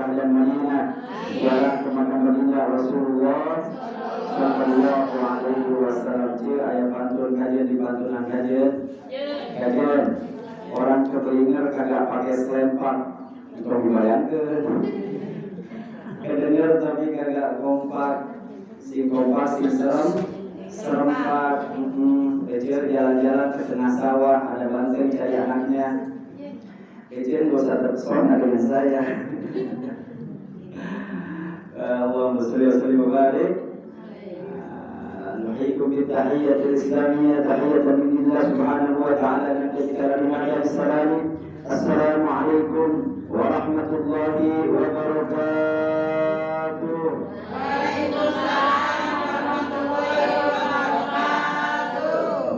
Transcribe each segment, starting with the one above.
ahlan Madinah, jalan ke makam Madinah Rasulullah sallallahu alaihi wasallam. Aya pantun kajian di pantunan kajian. Orang keblinger kagak pakai selempang. Untuk dibayangkeun. Kedenger tapi kagak kompak. Si kompak si serempak. Kecil jalan-jalan ke tengah sawah, ada banteng cari anaknya. Kecil gak usah terpesona dengan saya. Allahumma sholli wa sallim wa barik. Nuhyikum bi tahiyyatil islamiyyah tahiyatan minallah subhanahu wa ta'ala nabiyyi karim salam. Assalamu alaikum warahmatullahi wabarakatuh. Waalaikumsalam warahmatullahi wabarakatuh.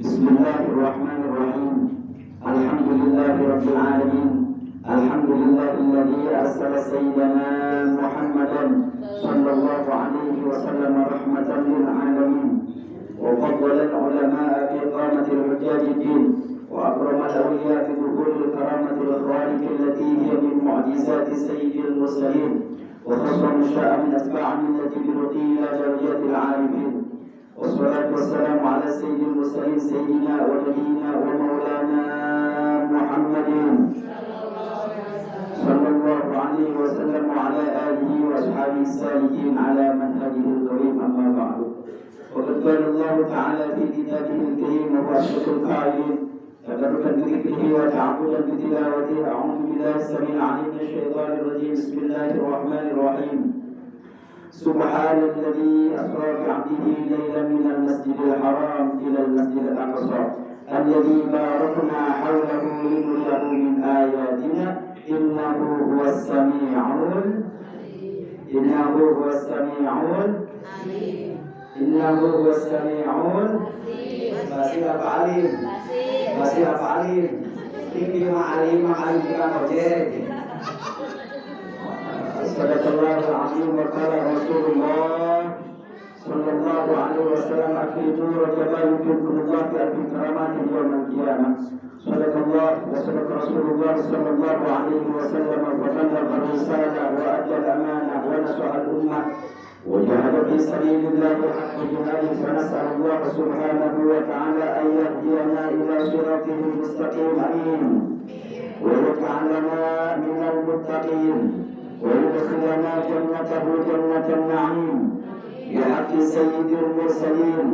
Bismillahirrahmanirrahim. Alhamdulillahirabbil alamin. Alhamdulillahilladzi arsala sayyidana Muhammadan sallallahu alaihi wasallam rahmatan lil alamin. Wa faddala al-ulama'a bi iqamati al-hujjaj ad-din wa akrama al-awliya bi dhuhuri al-karamati al-khaliq allati hiya min mu'jizati sayyidil mursalin wa khassa sha'a min atba'i millati bi ila jariyati al-'arifin. Wassalatu wassalamu ala sayyidil mursalin sayyidina wa nabiyyina wa maulana Muhammadin sallallahu alaihi wasallam wa ala alihi wa ashabihi salihin ala manhajihi al-karim amma ba'du. Waqad qala Allah ta'ala fi kitabihi al-karim wa huwa ashraful qa'ilin tabarrukan bi dhikrihi wa ta'awudan bi tilawatihi. A'udzu billahi as-sami'il 'alim minasy syaithanir rajim. Bismillahir rahmanir rahim. Subhanalladzi asra bi 'abdihi laylan minal masjidil haram ilal masjidil aqsa alladzi barakna hawlahu linuriyahu min ayatina innahu huwas sami'ul masih apa alim tinggi alim bukan ojek. Sadaqallahul azim wa qala Rasulullah sallallahu alaihi wasallam akhiru rajabalukumullah bi karamati yaumil qiyamah. Sadaqallah wa sadaqa Rasulullah sallallahu alaihi wasallam wa ballagha risalah wa adda al-amanah wa nasaha al-ummah wa jahada fi sabilillahi haqqa jihadihi. Fa nas'alullah subhanahu wa ta'ala an yahdiyana ila siratil mustaqim. Amin. Wa yaj'alana minal muttaqin ويدخلنا جنته جنة النعيم بحق سيد المرسلين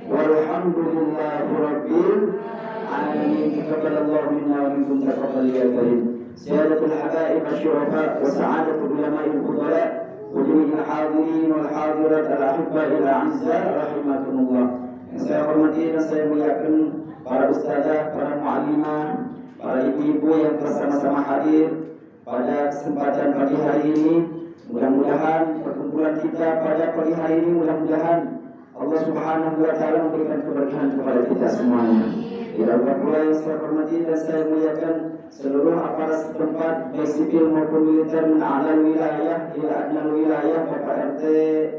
والحمد لله رب العالمين. تقبل الله منا ومنكم تقبل يا كريم. سيادة الحبائب الشرفاء وسعادة العلماء الفضلاء وجميع الحاضرين والحاضرات الأحباء الأعزاء رحمكم الله. Yang saya hormati dan saya muliakan para ustazah, para muallimah, para ibu-ibu yang bersama-sama hadir pada kesempatan pagi hari ini. Mudah-mudahan perkumpulan kita pada pagi hari ini, mudah-mudahan Allah subhanahu wa ta'ala memberikan keberkahan kepada kita semuanya. Ya Allah, pula yang saya hormati dan saya muliakan seluruh aparat setempat, baik sipil maupun militer, min a'lal wilayah ila adnal wilayah, Bapak RT,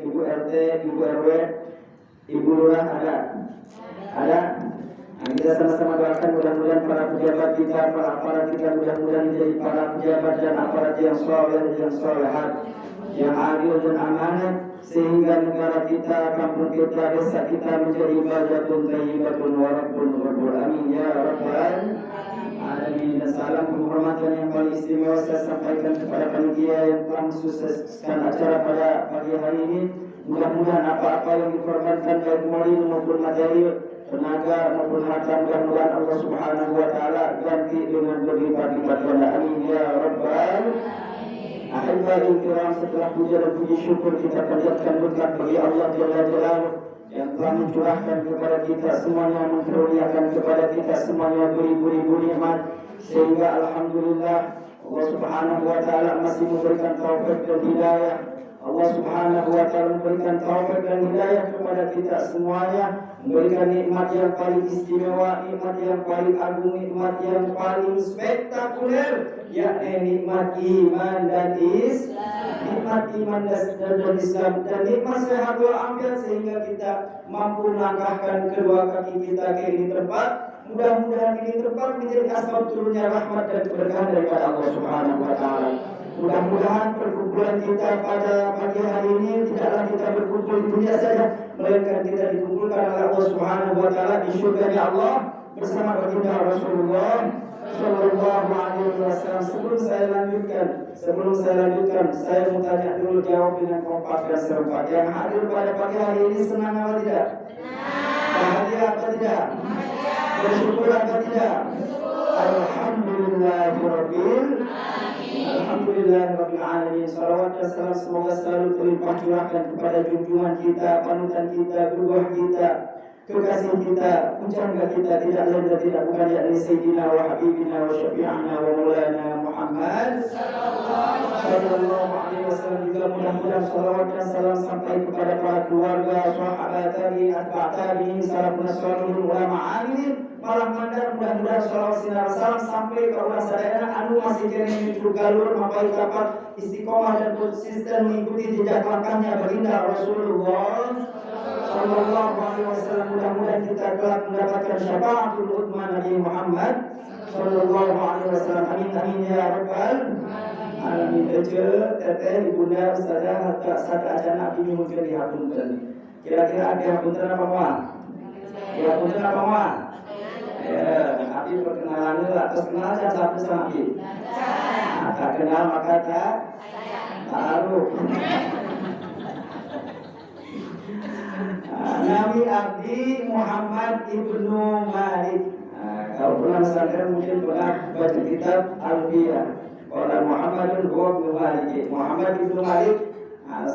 Ibu RT, Ibu RW, Ibu Lurah ada. Nah, kita sama-sama doakan mudah-mudahan para pejabat kita, para aparat kita mudah-mudahan menjadi para pejabat dan aparat yang saleh dan yang salehat, yang adil dan amanah, sehingga negara kita, kampung kita, desa kita menjadi baldatun thayyibatun wa rabbun ghafur. Amin ya rabbal alamin. Dan salam penghormatan yang paling istimewa saya sampaikan kepada panitia yang telah mensukseskan acara pada pagi hari ini. Mudah-mudahan apa-apa yang dikorbankan baik moral maupun materi, tenaga maupun harta, mudah-mudahan Allah subhanahu wa ta'ala ganti dengan berlipat-lipat ganda. Amin ya rabbal alamin. Kiram, setelah puja dan puji syukur kita panjatkan berkat bagi Allah Jalla Jalaluhu yang telah mencurahkan kepada kita semuanya, mengaruniakan kepada kita semuanya beribu-ribu nikmat, sehingga alhamdulillah Allah subhanahu wa ta'ala masih memberikan taufik dan hidayah. Allah subhanahu wa ta'ala memberikan taufik dan hidayah kepada kita semuanya, memberikan nikmat yang paling istimewa, nikmat yang paling agung, nikmat yang paling spektakuler, yakni nikmat iman dan Islam, dan nikmat sehat walafiat, sehingga kita mampu melangkahkan kedua kaki kita ke ini tempat. Mudah-mudahan ini tempat menjadi asbab turunnya rahmat dan keberkahan daripada Allah subhanahu wa ta'ala. Mudah-mudahan perkumpulan kita pada pagi hari ini tidaklah kita berkumpul di dunia saja, melainkan kita dikumpulkan oleh Allah Subhanahu wa taala di surga Allah bersama baginda Rasulullah sallallahu alaihi wasallam. Sebelum saya lanjutkan, saya mau tanya dulu, jawab dengan kompak dan serempak. Yang hadir pada pagi hari ini senang apa tidak? Bahagia apa tidak? Bersyukur apa tidak? Alhamdulillahirabbil alamin. Salawat dan salam semoga selalu terlimpah curahkan kepada junjungan kita, panutan kita, guru kita, kekasih kita, pujangga kita, tidak lain dan tidak bukan yakni Sayyidina wa Habibina wa Syafi'ina wa Maulana Muhammad sallallahu alaihi wasallam. Juga mudah-mudahan salawat dan salam sampai kepada para keluarga, sahabat tabi'in, atba' tabi'in, salafun shalihin, ulama amilin, malam mandar. Mudah-mudahan salawat sinar salam sampai ke orang sadayana anu masih kene mitu galur mapai dapat istiqomah dan konsisten mengikuti jejak langkahnya baginda Rasulullah sallallahu alaihi wasallam. Mudah-mudahan kita kelak mendapatkan syafaatul utsma Nabi Muhammad sallallahu alaihi wasallam. Amin amin ya rabbal alamin. Teteh ibunda ustazah hatta sada acana abdi nyuhunkeun dihapunten. Kira-kira ada hapunten apa moal? Dihapunten apa moal? Ya, abdi perkenalan dulu, atas kenal jangan satu sama abdi. Nah, tak kenal maka tak taruh. Nabi Abdi Muhammad Ibnu Malik. Kalau pernah pesantren mungkin pernah baca kitab Al-Fiyah. Kalau Muhammadun huwa Ibnu Malik. Muhammad Ibnu Malik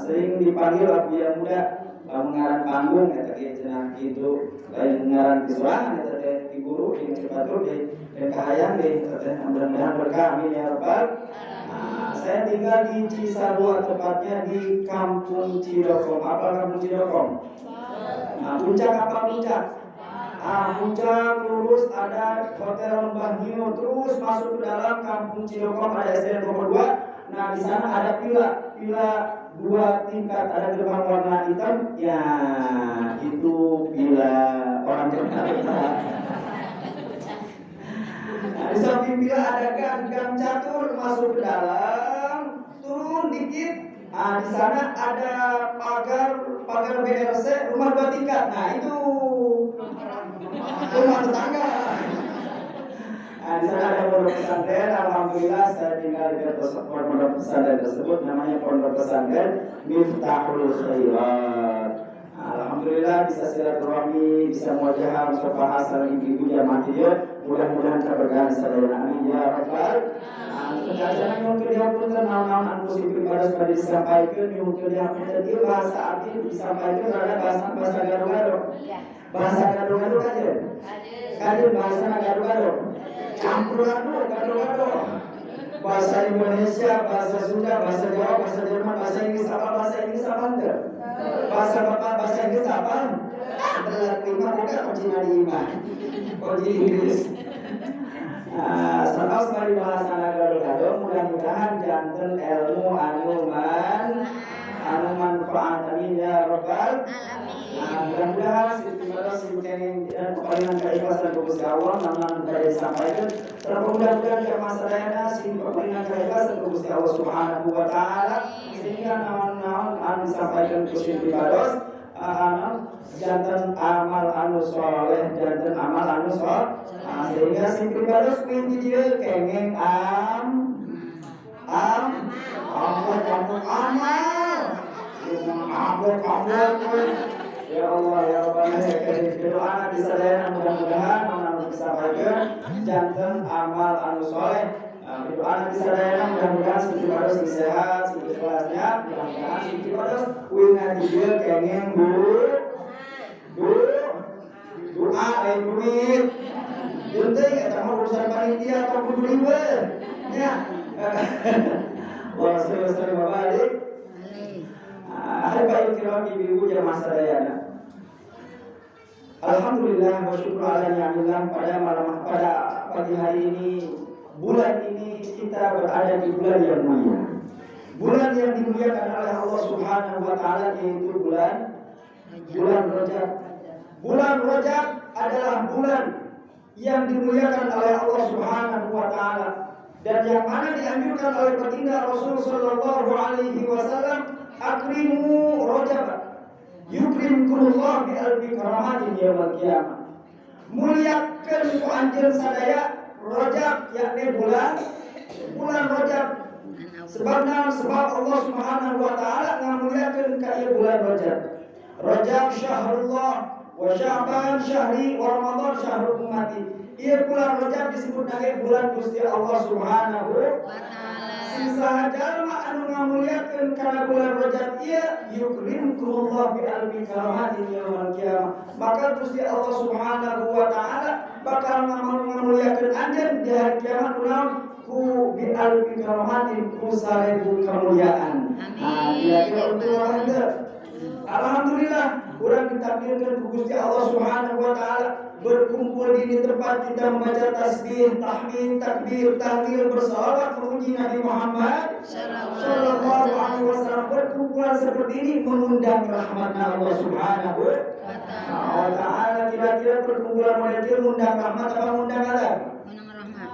sering dipanggil Abu yang muda. Mengarang panggung eta ge cenah kitu, lain ngaran kisurangan eta teh di guru di cepatur di dan kahayang di teh mudah-mudahan berkah amin ya rabbal. Saya tinggal di Cisarua, tepatnya di Kampung Cidokom. Apa Kampung Cidokom? Puncak apa puncak? Puncak lurus ada Hotel Lembah Nio, terus masuk ke dalam Kampung Cidokom ada SDN nomor 2. Nah, di sana ada villa 2 tingkat, ada gerbang warna hitam. Ya, itu villa orang Jakarta. Nah, di samping villa ada gang catur masuk ke dalam, turun dikit. Di sana ada pagar BRC rumah 2 tingkat. Nah, itu rumah tetangga. Di sana ada pondok pesantren. Alhamdulillah saya tinggal di pondok pesantren tersebut, namanya pondok pesantren Miftahul Khairat. Alhamdulillah bisa silaturahmi, bisa muajahah, musafahah saling ibu jamaah dia. Mudah-mudahan keberkahan sadayana amin ya rabbal. Sekarang yang dihapunten naon-naon anu pribadi pada disampaikan, yang dihapunten ieu bahasa abdi disampaikan ada bahasa gado-gado. Bahasa gado-gado kajen. Kajen bahasa gado-gado. Campuran gado-gado. Bahasa Indonesia, bahasa Sunda, bahasa Jawa, bahasa Jerman, bahasa Inggris apa enggak? Bahasa Bapak, bahasa Inggris apa? Telat 5 bukan kunci iman. Kunci Inggris. Salah sekali bahasa gado-gado, mudah-mudahan janten ilmu anu manfaat amin ya rabbal alamin. Mudah-mudahan istimewa sibuknya dan kepalingan keikhlasan Gusti Allah namun tadi disampaikan. Mudah-mudahan ke masa dayana sing kepalingan keikhlasan Gusti Allah Subhanahu wa taala sehingga naon-naon anu disampaikan Gusti ibados janten amal anu soleh, janten amal anu soleh. Sehingga sing ibados pinti dieu kenging ya Allah ya Rabbana ya Karim. Doa bisa daya mudah-mudahan anak disampaikan janten amal anu soleh. Doa bisa daya mudah-mudahan suci pados sehat, suci kelasnya, mudah-mudahan suci pados wingan dia kenging doa lain duit. Jenting eta mah urusan panitia atau kudu ribet. Ya. Wa sallallahu alaihi Hai baik kiram ibu jamaah sadayana. Alhamdulillah wa syukur ala ni'amillah pada pagi hari ini, bulan ini kita berada di bulan yang mulia. Bulan yang dimuliakan oleh Allah Subhanahu wa taala yaitu bulan Rajab. Bulan Rajab adalah bulan yang dimuliakan oleh Allah Subhanahu wa taala. dan yang mana dianjurkan oleh baginda Rasul sallallahu alaihi wasallam, akrimu Rajab yukrimkumullah bi alfi karamatin yaumil qiyamah. Muliakan ku anjeun sadaya Rajab, yakni bulan Rajab. Sebab Allah Subhanahu wa taala ngamuliakeun ka ieu bulan Rajab. Rajab syahrullah wa Sya'ban syahri wa Ramadan syahrul ummati. Ieu bulan Rajab disebut sebagai bulan Gusti Allah Subhanahu wa taala. Sisa jalma anu ngamuliakeun kana bulan Rajab ieu yukrimkumullah bi alfi karamatin yaumil qiyamah. Maka Gusti Allah Subhanahu wa taala bakal ngamuliakeun anjeun di hari kiamat ulang ku bi alfi karamatin ku 1000 kemuliaan. Kira-kira untuk orang itu. Alhamdulillah, urang ditakdirkan ku Gusti Allah Subhanahu wa taala berkumpul di tempat kita membaca tasbih, tahmid, takbir, tahlil, bersalawat memuji Nabi Muhammad sallallahu alaihi wasallam. Perkumpulan seperti ini mengundang rahmat Allah Subhanahu wa taala. Kira-kira perkumpulan model ini mengundang rahmat apa mengundang adab?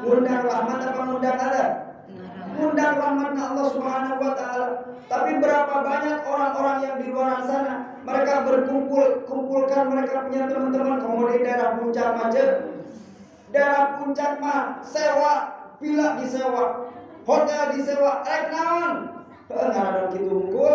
Mengundang rahmat apa mengundang adab? Mengundang rahmat Allah Subhanahu wa taala. Tapi berapa banyak orang-orang yang di luar sana, mereka kumpulkan mereka punya teman-teman, kemudian daerah puncak macet, daerah puncak mah sewa, villa disewa, hotel disewa, naon, ngarana kitu hungkul.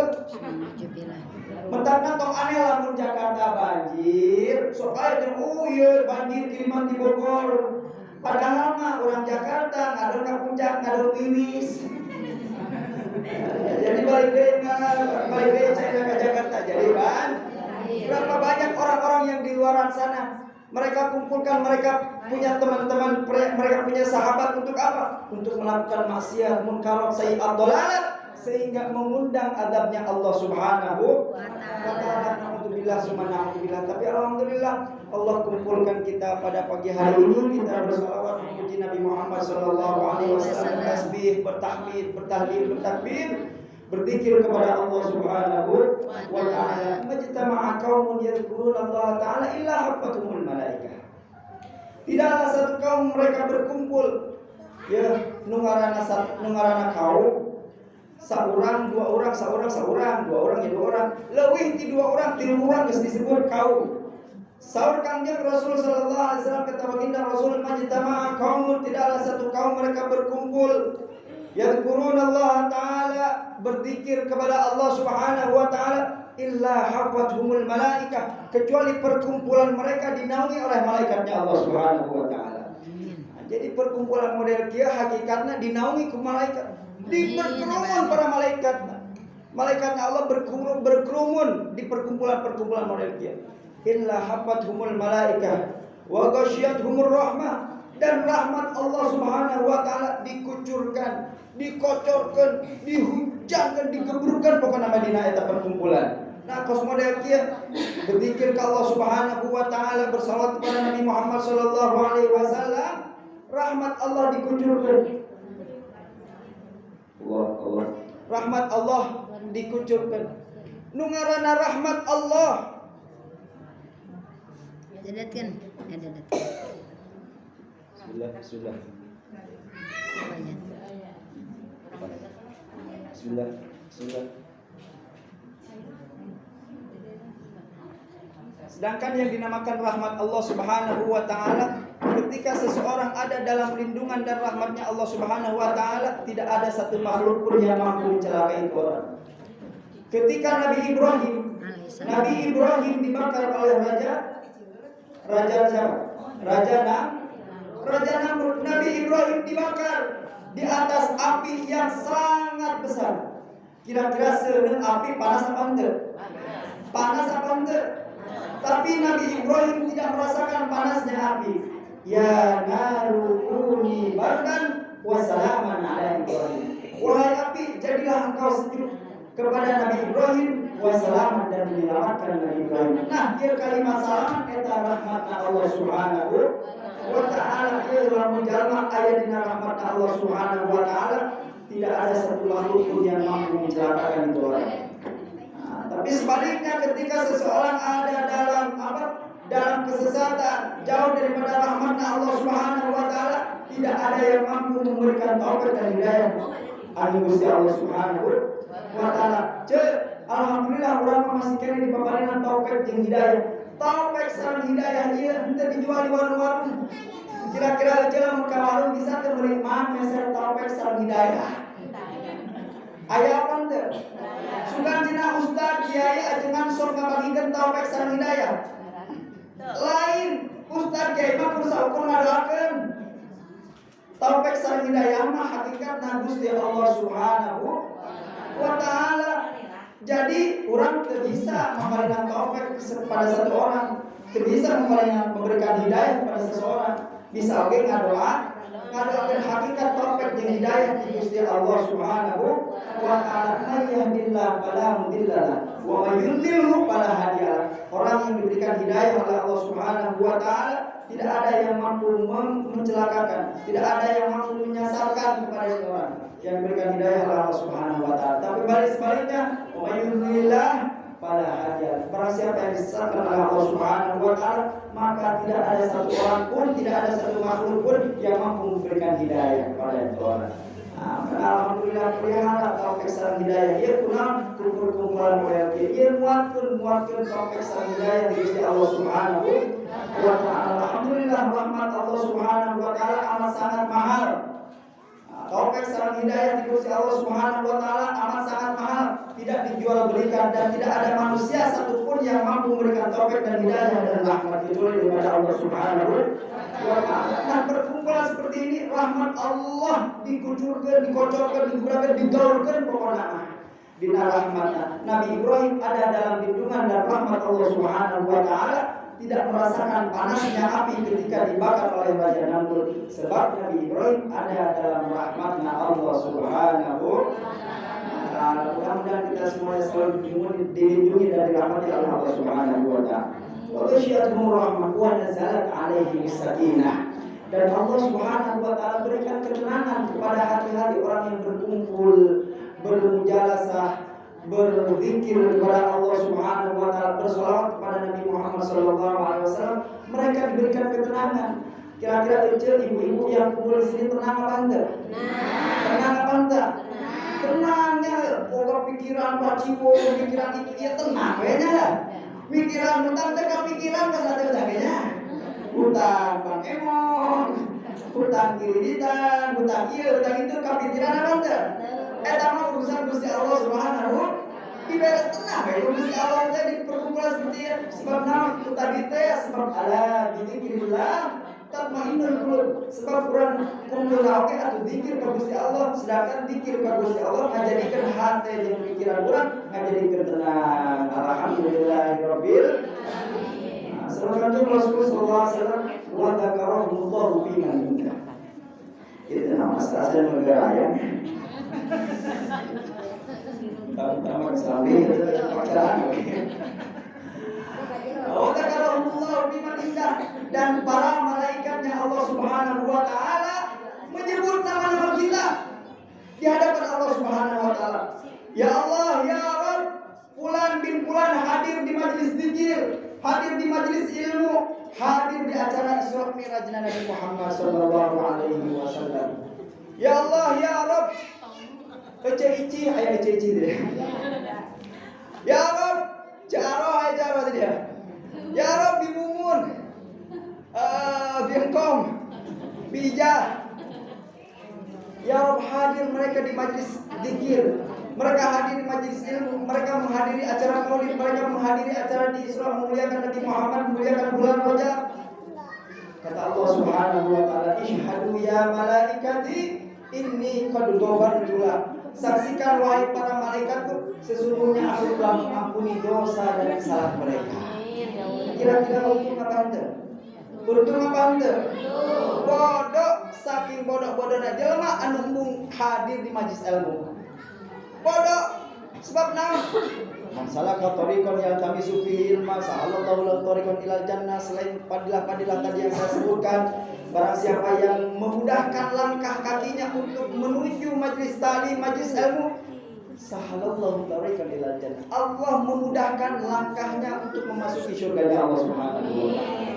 Mentang tong aneh lamun Jakarta banjir, sok aya ieu banjir kiriman di Bogor. Padahal mah orang Jakarta ngadon ka puncak ngadon wiwis. Jadi balik deh China ke Jakarta. Jadi berapa banyak orang-orang yang di luar sana, mereka kumpulkan, mereka punya teman-teman, mereka punya sahabat untuk apa? Untuk melakukan maksiat, munkarat, sayyi'at, dhalalat, sehingga mengundang adabnya Allah Subhanahu wa taala. Alhamdulillah summa alhamdulillah. Tapi alhamdulillah Allah kumpulkan kita pada pagi hari ini, kita bersalawat memuji Nabi Muhammad sallallahu alaihi wasallam, tasbih, bertahmid, bertahlil, bertakbir, berzikir kepada Allah Subhanahu wa taala. Majtama'a qaumun yadhkuruna Allah taala illa hafathumul malaikah. Tidaklah satu kaum mereka berkumpul ya nungarana kaum saurang, dua orang, dua orang, leuwih ti dua orang, tilu orang geus disebut kaum. Saur Kangjeng Rasul sallallahu alaihi wasallam, kata baginda Rasul, majtama'a qaumun, tidaklah satu kaum mereka berkumpul yadhkuruna Allah taala, berzikir kepada Allah Subhanahu wa taala, illa hafathumul malaikah, kecuali perkumpulan mereka dinaungi oleh malaikatnya Allah Subhanahu wa taala. Jadi perkumpulan model kieu hakikatnya dinaungi ku malaikat, berkerumun para malaikat. Malaikatnya Allah berkerumun di perkumpulan model kieu. Illa hafathumul malaikah wa ghasyiyatuhumur rahmah, dan rahmat Allah Subhanahu wa taala dikucurkan, dikocorkan, dihujankan, digeburkan pokoknya Madinah eta perkumpulan. Nah, kos model kieu berzikir ke Allah Subhanahu wa taala, bersalawat kepada Nabi Muhammad sallallahu alaihi wasallam, rahmat Allah dikucurkan. Allah. Rahmat Allah dikucurkan. Nu ngaranna rahmat Allah. Dadatkan. Bismillah. Sedangkan yang dinamakan rahmat Allah Subhanahu wa taala, ketika seseorang ada dalam lindungan dan rahmatnya Allah Subhanahu wa taala, tidak ada satu makhluk pun yang mampu mencelakai itu orang. Ketika Nabi Ibrahim dibakar oleh raja siapa? Raja Namrud. Nabi Ibrahim dibakar di atas api yang sangat besar. Kira-kira seueun api panas apa henteu? Panas apa henteu? Tapi Nabi Ibrahim tidak merasakan panasnya api. Ya naruni bardan wa salaman ala Ibrahim. Wahai api, jadilah engkau sejuk kepada Nabi Ibrahim wa salaman, dan menyelamatkan Nabi Ibrahim. Nah, ieu kalimat salam eta rahmatna Allah Subhanahu wa taala. Ieu lamun jalma aya dina rahmatna Allah Subhanahu wa taala, tidak ada satu makhluk pun yang mampu mencelakakan itu orang. Tapi sebaliknya, ketika seseorang ada dalam kesesatan, jauh daripada rahmatnya Allah Subhanahu wa taala, tidak ada yang mampu memberikan taufik dan hidayah. Amin Gusti Allah Subhanahu wa taala. Alhamdulillah urang masih kene dipaparinan taufik jeung hidayah. Taufik sareng hidayah ieu henteu dijual di warung-warung. Kira-kira aja mun ka warung bisa teu meuli mah meser taufik sareng hidayah. Aya apa teu? Sugan cenah ustaz kiai ajengan sok ngabagikeun taufik sareng hidayah. Lain ustaz kiai mah kudu saukur ngadoakeun. Taufik sareng hidayah mah hakikatna Gusti Allah Subhanahu wa taala. Jadi orang tidak bisa memberikan taufik kepada satu orang, tidak bisa memberikan hidayah kepada seseorang. Bisa oke ngadoakeun hakikat taufik dan hidayah di Gusti Allah Subhanahu wa taala. May yahdihillahu fala mudilla lahu wa may yudlilhu fala hadiya lahu. Orang yang diberikan hidayah oleh Allah Subhanahu wa taala tidak ada yang mampu mencelakakan, tidak ada yang mampu menyesatkan kepada orang yang diberikan hidayah oleh Allah Subhanahu wa taala. Tapi balik sebaliknya, wa may yudlilillah fala hadiya. Barang siapa yang disesatkan oleh Allah Subhanahu wa taala, maka tidak ada satu orang pun, tidak ada satu makhluk pun yang mampu memberikan hidayah kepada itu orang. Alhamdulillah pelihara taufik sareng hidayah. Ieu kunaon kumpulan model kieu. Ieu muatkeun taufik sareng hidayah di Gusti Allah Subhanahu wa taala. Alhamdulillah rahmat Allah Subhanahu wa taala amat sangat mahal. Taufik sareng hidayah di Gusti Allah Subhanahu wa taala amat sangat mahal, tidak dijual belikan dan tidak ada manusia satupun yang mampu memberikan taufik dan hidayah dan rahmat kecuali daripada Allah Subhanahu wa taala. Nah, perkumpulan seperti ini rahmat Allah dikucurkeun, dikocorkeun, digurakeun, digaulkeun pokona dina rahmatna. Nabi Ibrahim ada dalam lindungan dan rahmat Allah Subhanahu wa taala, tidak merasakan panasnya api ketika dibakar oleh Raja Namrud, sebab Nabi Ibrahim ada dalam rahmatnya Allah Subhanahu wa taala. Mudah-mudahan kita semuanya selalu dilindungi dari rahmat Allah Subhanahu wa taala. Wa ghashiyatuhum rahmah wa nazalat alaihim sakinah. Dan Allah Subhanahu wa taala berikan ketenangan kepada hati-hati orang yang berkumpul, bermujalasah, berzikir kepada Allah Subhanahu wa taala, bersolawat kepada Nabi Muhammad sallallahu alaihi wasallam. Mereka diberikan ketenangan. Kira-kira ibu-ibu yang kumpul di sini tenang apa enggak? Tenang apa enggak? Tenangnya, pokok pikiran baciwo, pikiran itu ya tenang kayaknya lah. Pikiran hutang teka pikiran kan ada sebagainya. Hutang Bang Emon, hutang kiriditan, hutang iya, hutang itu kepikiran apa enggak? Mah urusan Gusti Allah Subhanahu ibarat tenang ya Gusti Allah tadi perkumpulan seperti itu. Sebab nama itu tadi teh sebab ala dzikrillah tatmainnul qulub. Sebab Quran kumpul oke atuh zikir ka Gusti Allah, sedangkan zikir ka Gusti Allah ngajadikeun hate jeung pikiran urang ngajadikeun tenang. Alhamdulillahirabbil alamin. Sallallahu Rasulullah sallallahu alaihi wasallam wa dzakarahullahu fi man indah. Itu nama asal negara ya. Tahu-tahu Islami pacaran. Allah biman indah, dan para malaikatnya Allah Subhanahu wa taala menyebut nama-nama kita di hadapan Allah Subhanahu wa taala. Ya Allah, ya Rabb, fulan bin fulan hadir di majelis zikir, hadir di majelis ilmu, hadir di acara Isra Mi'raj Nabi Muhammad sallallahu alaihi wasallam. Ya Allah, ya Rabb, ece-ici, ayah ece-ici dia. Ya Rabb, jaro dia. Ya Rabb, bimumun, bingkong, bijah. Ya Rabb, hadir mereka di majlis zikir, mereka hadir di majlis ilmu, mereka menghadiri acara maulid, mereka menghadiri acara di Isra memuliakan Nabi Muhammad, memuliakan bulan Rajab. Kata Allah Subhanahu wa taala, "Ishhadu ya malaikati inni qad ghafartu lahum." Saksikan wahai para malaikatku, sesungguhnya aku telah mengampuni dosa dan kesalahan mereka. Kira-kira untung apa ente? Untung apa ente? Bodoh, saking bodoh-bodohnya jelema anu embung hadir di majelis ilmu. Bodoh, sebab naon? Masalah katorikon yang kami sufi ilma, sahallallahu lahu torikon ilal jannah. Selain padilah-padilah tadi yang saya sebutkan, barang siapa yang memudahkan langkah kakinya untuk menuju majlis ta'lim, majlis ilmu, sahalallahu torikon ilal jannah. Allah memudahkan langkahnya untuk memasuki surga Allah Subhanahu wa taala.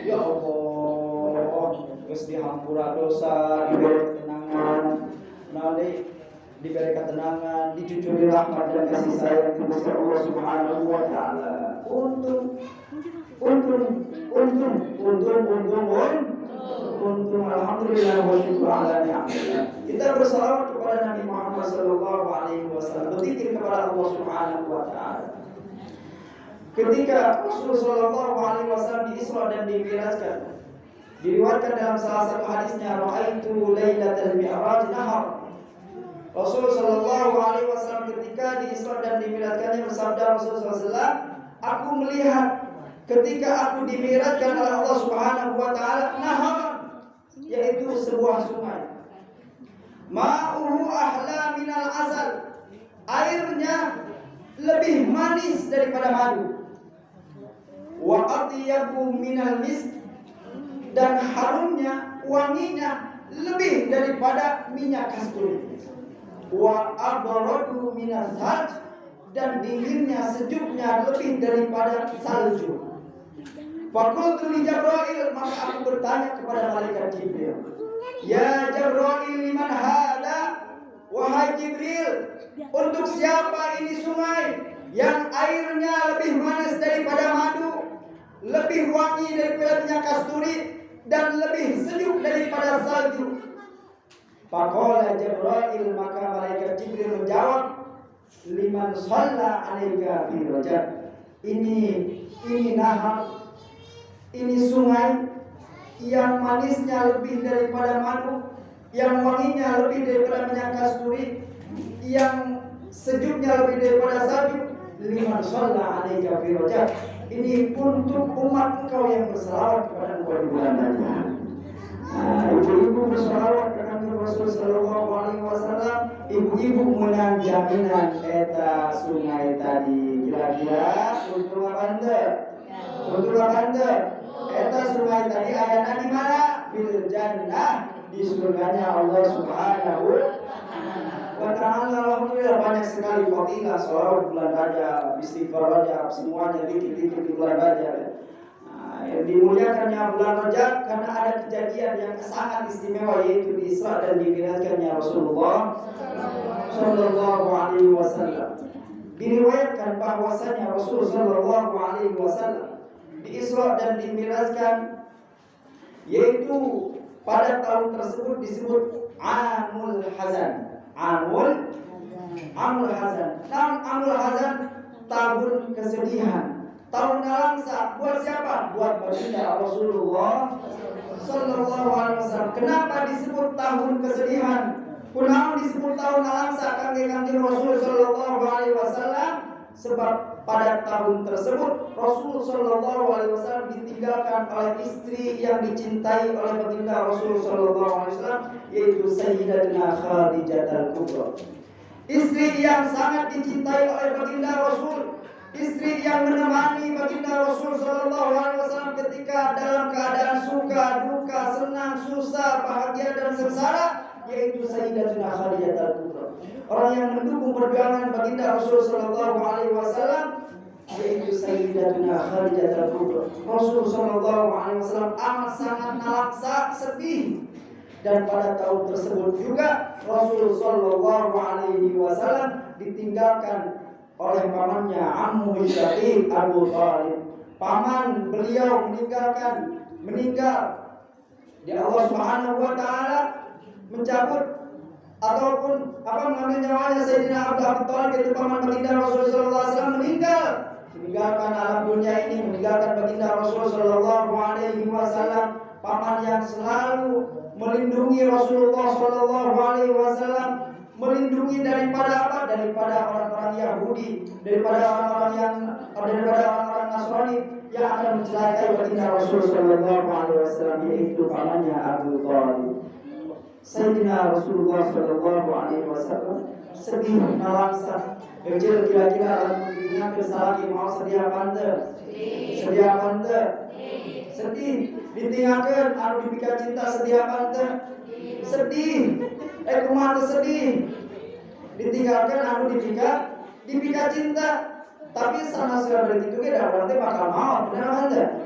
Ya Allah, geus dihampura dosa, diberi ketenangan, diberi ketenangan, dicucuri rahmat dan kasih sayang di Gusti Allah Subhanahu wa taala. Untung alhamdulillah wa syukur ala ni'matillah. Kita bersalawat kepada Nabi Muhammad sallallahu alaihi wasallam, berzikir kepada Allah Subhanahu wa taala. Ketika Rasulullah sallallahu alaihi wasallam diisra dan dimi'rajkan, diriwayatkan dalam salah satu hadisnya, ra'aitu lailatal mi'raj nahar. Rasulullah sallallahu alaihi wasallam ketika diisra dan dimi'rajkannya bersabda Rasulullah sallallahu alaihi wasallam, aku melihat ketika aku dimi'rajkan oleh Allah Subhanahu wa taala nahar, yaitu sebuah sungai. Ma'uhu ahla minal asal. Airnya lebih manis daripada madu. Wa atyabu minal misk. Dan harumnya, wanginya lebih daripada minyak kasturi. Wa abradu minaz zalj. Dan dinginnya, sejuknya lebih daripada salju. Fakultu li Jibril, maka aku bertanya kepada malaikat Jibril, ya Jibril, liman hada? Wahai Jibril, untuk siapa ini sungai yang airnya lebih manis daripada madu, lebih wangi daripada minyak kasturi, dan lebih sejuk daripada salju? Faqala Jibril, maka malaikat Jibril menjawab, liman shalla 'alaika fi rajab. Ini nahar, ini sungai yang manisnya lebih daripada madu, yang wanginya lebih daripada minyak kasturi, yang sejuknya lebih daripada salju. Liman shalla 'alaika fi rajab. Ini untuk umat engkau yang berselawat kepada engkau di bulan Rajab. Ibu-ibu berselawat kepada Rasul sallallahu alaihi wasallam, ibu-ibu menang jaminan eta sungai tadi. Kira-kira untuk apa anda? Untuk apa anda? Eta sungai tadi ayana di mana? Fil jannah, di surganya Allah Subhanahu wa ta'ala. Alhamdulillah banyak sekali fadilah selawat bulan Rajab, istighfar Rajab, semuanya dikit-dikit di bulan Rajab. Dimuliakannya bulan Rajab karena ada kejadian yang sangat istimewa, yaitu di Isra dan dimi'rajkannya Rasulullah sallallahu alaihi wasallam. Diriwayatkan bahwasanya Rasul sallallahu alaihi wasallam di Isra dan dimi'rajkan, yaitu pada tahun tersebut disebut Amul Hazan. Amul Hazan. Amul Hazan, tahun kesedihan, tahun nalangsa. Buat siapa? Buat baginda Rasulullah sallallahu alaihi wasallam. Kenapa disebut tahun kesedihan? Kenapa disebut tahun nalangsa kanjeng Rasul sallallahu alaihi wasallam? Sebab pada tahun tersebut Rasul sallallahu alaihi wasallam ditinggalkan oleh istri yang dicintai oleh baginda Rasul sallallahu alaihi wasallam, yaitu Sayyidatina Khadijah al-Kubra. Istri yang sangat dicintai oleh baginda Rasul, istri yang menemani baginda Rasul sallallahu alaihi wasallam ketika dalam keadaan suka, duka, senang, susah, bahagia dan sengsara, yaitu Sayyidatina Khadijah al-Kubra. Orang yang mendukung perjuangan baginda Rasul sallallahu alaihi wasallam, yaitu Sayyidatina Khadijah al-Kubra. Rasul sallallahu alaihi wasallam amat sangat nalaksa, sedih. Dan pada tahun tersebut juga Rasul sallallahu alaihi wasallam ditinggalkan oleh pamannya Ammu Syaqiq Abu Thalib. Paman beliau meninggal. Di Allah Subhanahu wa taala mencabut ataupun mengambil nyawanya Sayyidina Abu Thalib, yaitu paman baginda Rasul sallallahu alaihi wasallam, meninggalkan alam dunia ini, meninggalkan baginda Rasul sallallahu alaihi wasallam. Paman yang selalu melindungi Rasulullah sallallahu alaihi wasallam, melindungi daripada apa? Daripada orang-orang Yahudi, daripada orang-orang Nasrani yang akan mencelakai baginda Rasul sallallahu alaihi wasallam, yaitu pamannya Abu Thalib. Sayyidina Rasulullah sallallahu alaihi wasallam sedih nalangsa. Kecil kira-kira dunia kesalaki mau sedia pante. Sedia pante. Sedih ditinggalkan anu dipika cinta sedia pante. Sedih. Kumaha sedih. Ditinggalkan anu dipika cinta. Tapi sana sudah begitu ge da berarti bakal mau, benar kan?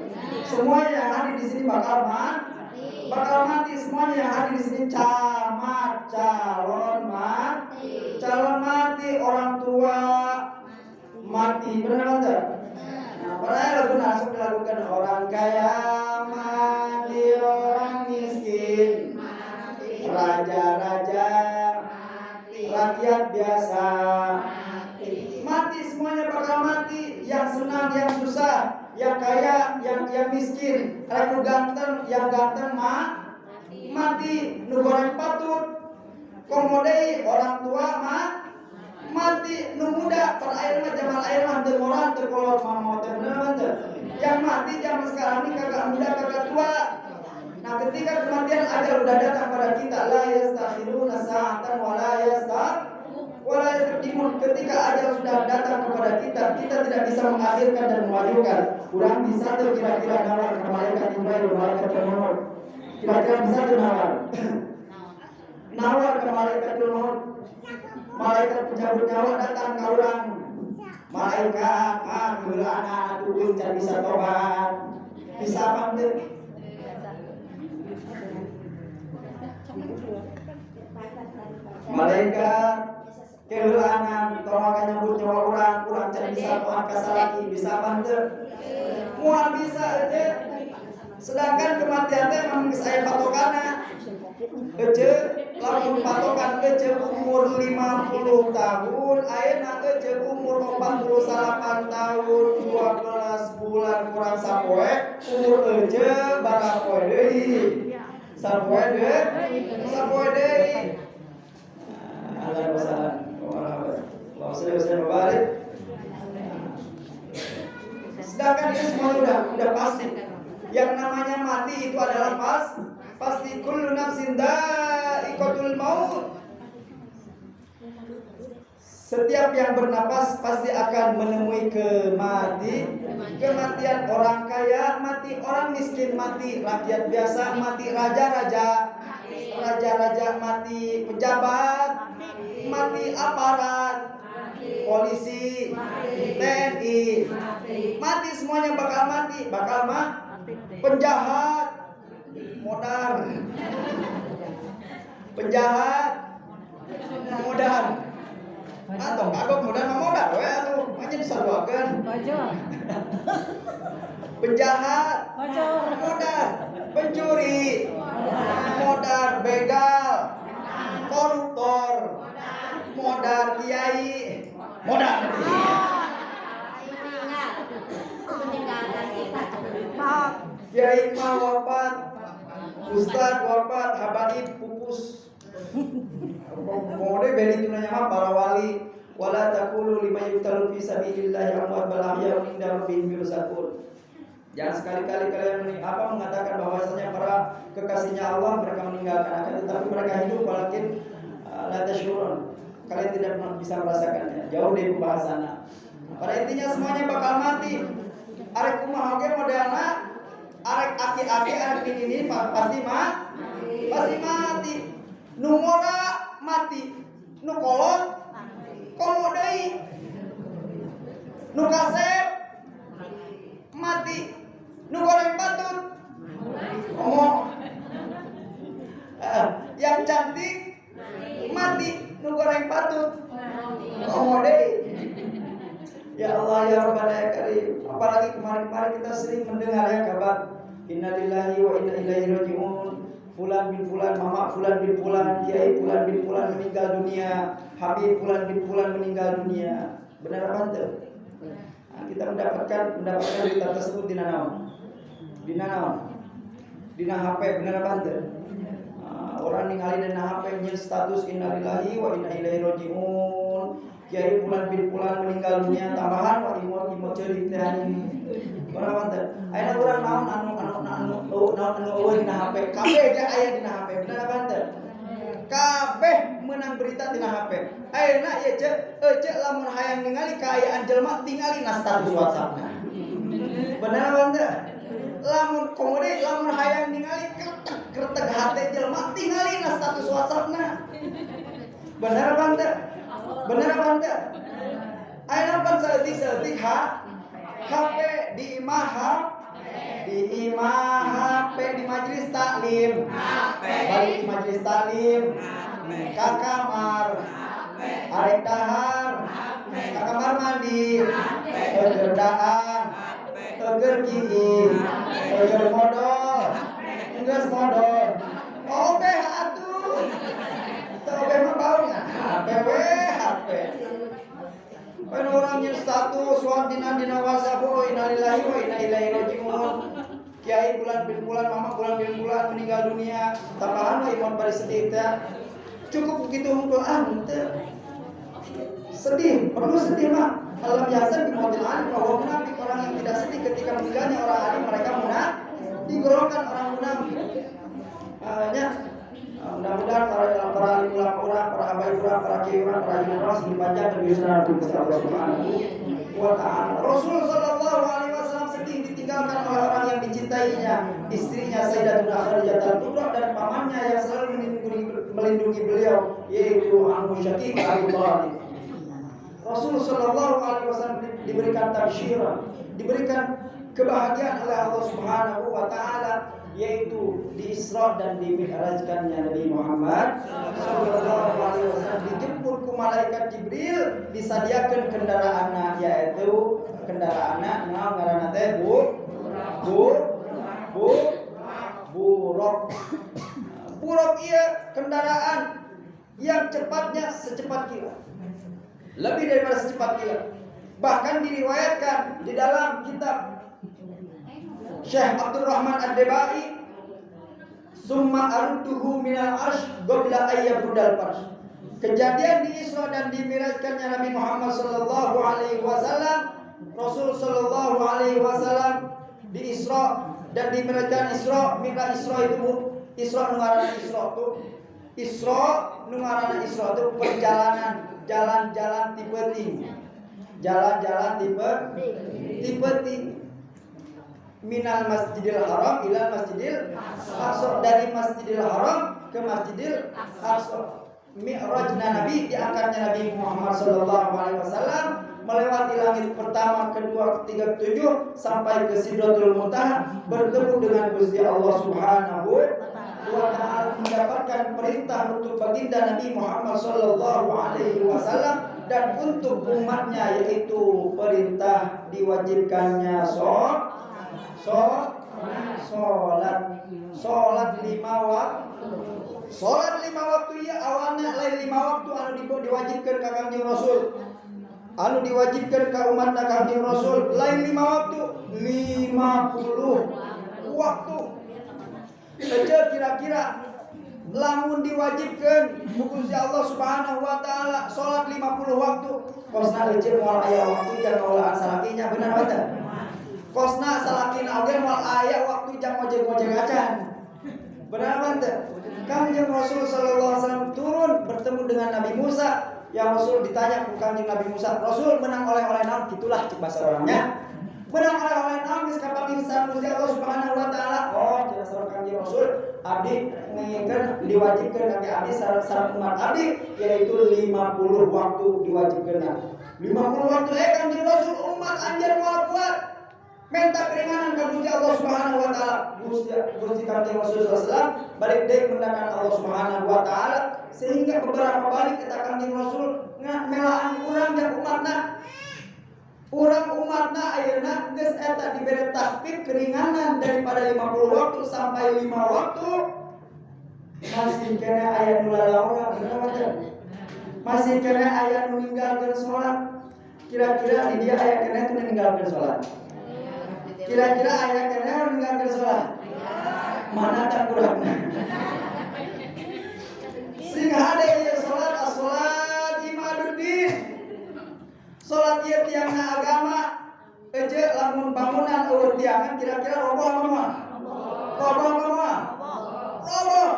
Semua yang hadir di sini bakal mati. bakal mati semuanya yang hadir di sini. Camat, calon mati, orang tua mati, benar benar. Nah, pada lagu langsung dilakukan orang kaya mati, orang miskin mati, raja-raja mati, rakyat biasa mati, semuanya bakal mati. Yang senang, yang susah, yang kaya, yang miskin, yang ganteng, mati, nu goreng patut, komodei orang tua mati, nu muda per air mah zaman air mah teu moran teu kolot mah teh bener teh. Yang mati zaman sekarang ini kagak muda kagak tua. Nah, ketika kematian ajal udah datang pada kita, la yastakhiruna sa'atan wa la yastaqdimun. Ketika ajal sudah datang kepada kita tidak bisa mengakhirkan dan memajukan. Kurang bisa tuh kira-kira nawar ke malaikat Jibril, malaikat Maut. Kira-kira bisa tuh nawar ke malaikat Maut. Malaikat pencabut nyawa datang ke orang. Malaikat heula anak tuluy can bisa tobat. Bisa apa teh? Malaikat keulaanan tolong nyambut nyawa urang can bisa tobat kasalaki, bisa apa teh? Moal bisa teh. Sedangkan kematian teh memang geus aya patokanna. Lamun patokan umur 50 tahun, ayeuna umur 48 tahun 12 bulan kurang sapoe, umur barang poe deui. Sapoe deui. Ahlan wa sahlan. Allahu wabarik. Sedangkan ini semua udah pasti. Yang namanya mati itu adalah pasti kullu nafsin dha'iqatul maut. Setiap yang bernapas pasti akan menemui kematian. Orang kaya mati, orang miskin mati, rakyat biasa mati, raja-raja mati, pejabat mati, aparat, polisi, TNI mati, semuanya bakal mati, penjahat modar atau kagok modar we atuh manya disaluakeun penjahat modar, pencuri modar, begal, koruptor modar, kiai modar. Kiai mah wafat, ustad wafat, habaib pupus. Mode beli tunanya mah para wali. Wala taqulu liman yuqtalu fi sabilillahi amwat bal ahya'un inda rabbihim yurzaqun. Jangan sekali-kali kalian mengatakan bahwasanya para kekasihnya Allah mereka meninggalkan, akan tetapi mereka hidup walakin la tashurun. Kalian tidak bisa merasakannya. Jauh dari pembahasannya. Pada intinya semuanya bakal mati. Arek kumaha oge modelna, arek aki-aki, arek ini pasti mati. Nu ngora mati, nu kolot komo deui, nu kasep mati, nu goreng patut komo, yang cantik mati, nu goreng patut komo deui. Ya Allah ya Rabbana ya Karim. Apalagi kemarin-kemarin kita sering mendengar ya kabar innalillahi wa inna ilaihi raji'un. Fulan bin fulan, mama fulan bin fulan, kiai fulan bin fulan meninggal dunia, habib fulan bin fulan meninggal dunia. Benar apa ente? Nah, kita mendapatkan berita tersebut di naon? Dina HP, benar apa ente? Orang ningali dina HP nyen status innalillahi wa inna ilaihi raji'un. Kiai fulan bin fulan meninggal dunia, tambahan wa imot ceurik teh anjing. Benar ente? Ayeuna urang naon dina HP, kabeh ge aya dina HP. Benar apa ente? Kabeh menang berita dina HP. Ayeuna ieu ceuk lamun hayang ningali kaayaan jelema tingali na status WhatsApp-na. Benar apa ente? Lamun hayang ningali kretek hate jelema tingali na status WhatsApp-na. Benar apa ente? Ayeuna pan saeutik HP di imah di imah HP di majelis taklim, balik di majelis taklim, ke kamar, arek dahar, ke kamar mandi, kerjaan, kerjaan, kerja modal, enggak modal, oke atuh, oke mah baunya, HP. Kan orangnya status wadina dina wasabo innalillahi wa inna ilaihi rajiun. Kiai bulan bin bulan, mama bulan bin bulan meninggal dunia. Tambahan wa iman bari sedih teh. Cukup begitu untuk ante. Sedih, perlu sedih mah. Alam yahzan bi mautil alim bahwa munafik orang yang tidak sedih ketika meninggalnya orang alim, mereka munafik. Digolongkan orang munafik. Mudah-mudahan para alim ulama, para habaib, para kiai, para imam dibaca dan diusahakan Gusti Allah Subhanahu wa taala. Rasul sallallahu alaihi wasallam sedih ditinggalkan oleh orang yang dicintainya, istrinya Sayyidatuna Khadijah al-Kubra dan pamannya yang selalu melindungi beliau, yaitu Ammu Syaqiq Abu Thalib. Rasul sallallahu alaihi wasallam diberikan tabsyiran, diberikan kebahagiaan oleh Allah Subhanahu wa taala, yaitu di Isra dan di Mi'rajkannya Nabi Muhammad sallallahu alaihi wasallam, dijemput ku malaikat Jibril, disadiakan kendaraanna, yaitu kendaraanna ngaranna teh buruk. Buruk ieu kendaraan yang cepatnya secepat kilat. Lebih daripada secepat kilat. Bahkan diriwayatkan di dalam kitab Syekh Abdul Rahman Ad-Debai, summa arduhu minal arsh qabla ayyabrudal farsh. Kejadian di Isra dan dimi'rajkannya Nabi Muhammad sallallahu alaihi wasallam, Rasul sallallahu alaihi wasallam di Isra dan dimi'rajkan Isra, Mi'raj Isra itu Isra nu ngaranna Isra itu perjalanan, jalan-jalan tipe tinggi. Jalan-jalan tipe tinggi. Minal Masjidil Haram ila Masjidil Aqsa, dari Masjidil Haram ke Masjidil Aqsa. Mi'rajna Nabi, diangkatnya Nabi Muhammad sallallahu alaihi wasallam melewati langit pertama, kedua, ketiga, ketujuh sampai ke Sidratul Muntaha, bertemu dengan Gusti Allah Subhanahu wa taala, mendapatkan perintah untuk baginda Nabi Muhammad sallallahu alaihi wasallam dan untuk umatnya, yaitu perintah diwajibkannya Sholat lima waktu ya awalnya lain 5 waktu anu diwajibkan ka Kangjeng Rasul. Anu diwajibkan ka umatna Kangjeng Rasul lain 5 waktu, 50 waktu. Saja kira-kira lamun diwajibkan Gusti Allah Subhanahu wa taala sholat 50 waktu, kosna leceh moal aya waktu jang kaulaan salakinya, benar betul. Kosna salakin oge moal aya waktu jang ojek-ojek acan. Benar betul. Kangjeng Rasul sallallahu alaihi wasallam turun bertemu dengan Nabi Musa. Ya Rasul ditanya ku Kangjeng Nabi Musa, Rasul menang oleh naon? Gitulah cek bahasa orangnya. Menang oleh naon geus kapangingsan Gusti Allah Subhanahu wa taala. Oh, jelas Kangjeng Rasul abdi nginginkeun diwajibkeun kangge abdi syarat umat abdi yaitu 50 waktu diwajibkeun. 50 waktu Kangjeng Rasul umat anjeun moal kuat. Minta keringanan ke Gusti Allah Subhanahu wa taala. Gusti Kangjeng Rasul sallallahu alaihi wasallam balik deui mendakan Allah Subhanahu wa taala, sehingga beberapa kali kita Kangjeng Rasul melaan urang jeung umatna. Urang umatna ayeuna geus eta dibere tahfif keringanan daripada 50 waktu sampai 5 waktu. Masih kena aya nu lalaura, masih kena aya nu ninggalkeun salat. Kira-kira di dia aya kena tu ninggalkeun salat. Kira-kira ayat kena meninggalkan sholat. Mana tak kurang? Sing hade ieu sholat as-sholat imaduddin. Sholat ieu tiangna agama. Ece lamun bangunan eueuh tiangan kira-kira roboh apa moal? Roboh apa moal? Roboh.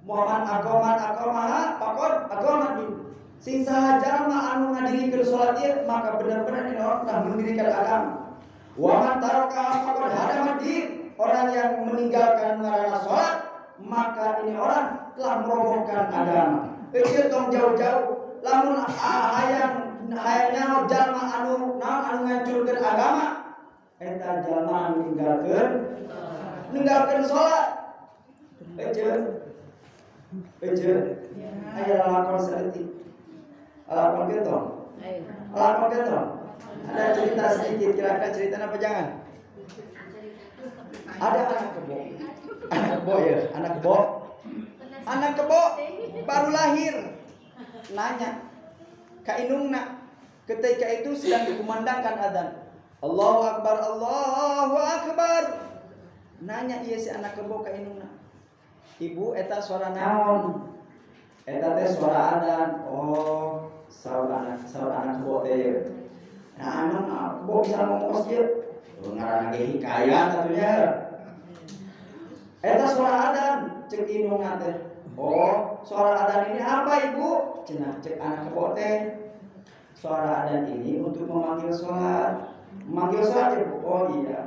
Mohon aqamaha pakon aqamatin. Sing saha jalma anu ngadirikeun sholat ieu maka benar-benar dina orang telah mendirikan agama. Wa man taraka faqad hadama din, orang yang meninggalkan ngaranna salat maka ini orang telah merobohkan agama. Ieu tong jauh-jauh lamun hayang jalma anu ngancurkeun agama eta jalma ninggalkeun salat. Ece. Aya lalakon saeutik. Lalakon ketong. Lalakon ketong. Ada cerita sedikit, kira-kira cerita apa jangan? Ada anak kebo baru lahir, nanya ka indungna ketika itu sedang dikumandangkan adzan, Allahu Akbar, Allahu Akbar. Nanya ieu si anak kebo ka indungna, ibu eta suara naon? Eta teh suara adzan. Oh, saur anak kebo teh. Nah, anak kebo bisa ngomong ieu. Ngaranna ge hikayat atunya. Eta suara adzan cek indungna teh. Oh, suara adzan ini apa ibu? Cenah cek anak kebo teh. Suara adzan ini untuk memanggil sholat. Memanggil sholat ya bu? Oh iya.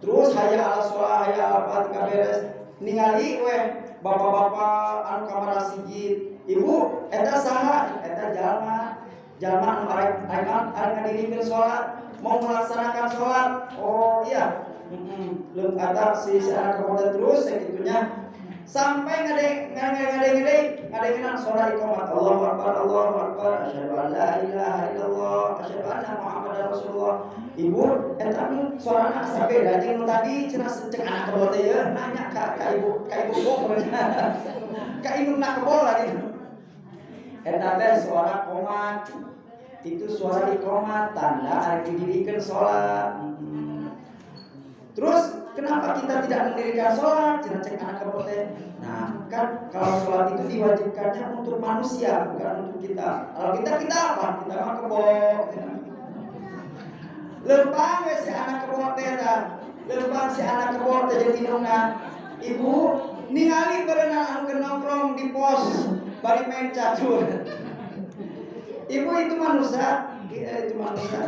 Terus hayya ala sholat, hayya ala falah beres. Ningali we bapak-bapak anu kamar sijid. Ibu, eta saha? Eta jalma anu arek ngadirikeun sholat, mau melaksanakan sholat. Oh iya. Leung kata si anak kebo terus sakitunya. Sampai ngadengenan suara iqamat, Allahu Akbar, asyhadu an la ilaha illallah, asyhadu anna Muhammadar Rasulullah. Ibu, eta suarana asa beda jeung nu tadi cenah cek anak kebo teh ye nanya ka ibu kok ka indungna kebo lagi. Eta teh suara qomat. Itu suara iqamat tanda arek didirikeun salat. Terus kenapa kita tidak mendirikan sholat? Cek anak kebo teh. Nah, kan kalau sholat itu diwajibkannya untuk manusia, bukan untuk kita. Kalau kita apa? Kita mah kebo. Lempang we si anak kebo teh tah. Lempang si anak kebo teh jeung indungna. Ibu ningali berenang anu keur nongkrong di pos bari main catur. Ibu itu manusia.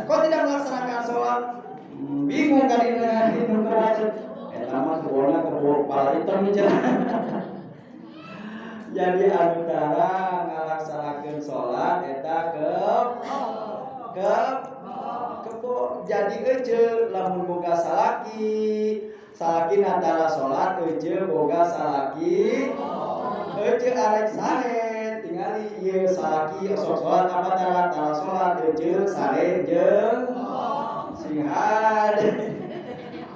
Kok tidak melaksanakan sholat? Bingung kan ini kerajaan. Eta mah kebona kebo pala hitam cenah. Jadi antara ngalaksanakeun salat eta kebo. Jadi euceul lamun boga salaki antara salat euceul boga salaki. Euceul arek saret tingali ieu salaki sok salat apa tara salat euceul saret jeung singhad.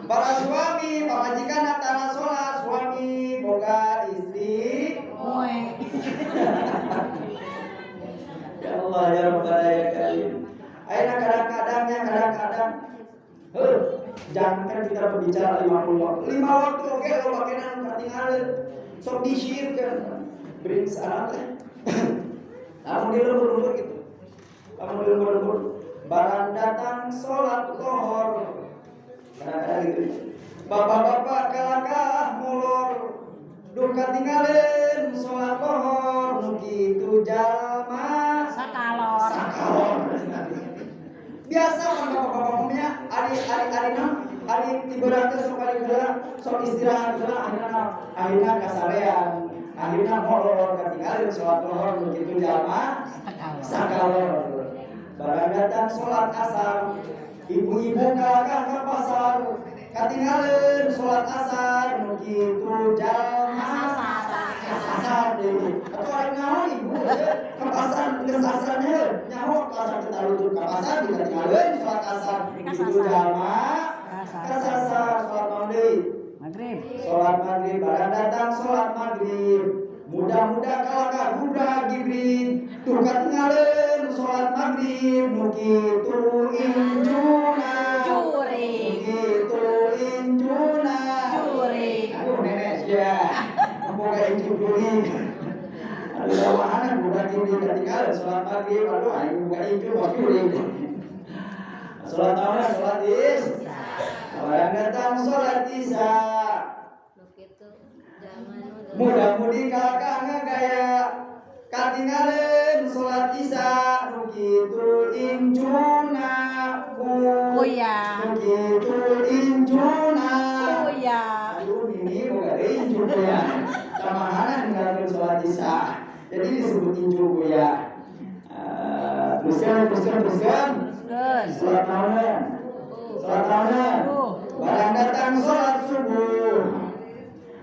Para suami pamajikan antara sholat, suami boga istri ya Allah ya Rabbana ya Karim. Ayeuna kadang-kadang jangankan kita berbicara 50 waktu oke lo bakenan katingaleun sok disirkeun bring salat teh. Lamun dilembur gitu. Barang datang sholat lohor. Kadang-kadang gitu. Bapak-bapak kalakah mulur. Duka tinggalin sholat lohor. Nu kitu jalma sakalor. Biasa kan bapak-bapaknya ari ibaratnya sok kali heula sok istirahat heula akhirna kasarean. Akhirna molor katinggalin sholat lohor nu kitu jalma sakalor. Barang datang sholat asar, ibu-ibu kalakah ke pasar, katinggalin sholat asar, begitu jalma kasasar deh. Atau orang naon ibu ke pasar geus asarnya nyaho pasar kita lutut ke pasar katinggalin sholat asar, begitu jalma kasasar sholat maghrib. Sholat maghrib, barang datang sholat maghrib. Mudah-mudah kalakah budak Jibril tuh katinggalin sholat maghrib nu kitu injuna juri aduh nenek sia boga inju juri aduh lawahan budak Jibril katinggalin sholat maghrib aduh aing boga inju mos juri sholat naon sholat isya barang datang sholat isya. Mudah-mudi kalakah ngagaya katinggalin sholat isya nu kitu injuna aduh ini boga inju ya tamahanan ninggalkeun sholat isya jadi disebut inju ya. Teruskan sholat naon Sholat naon? Barang datang sholat subuh.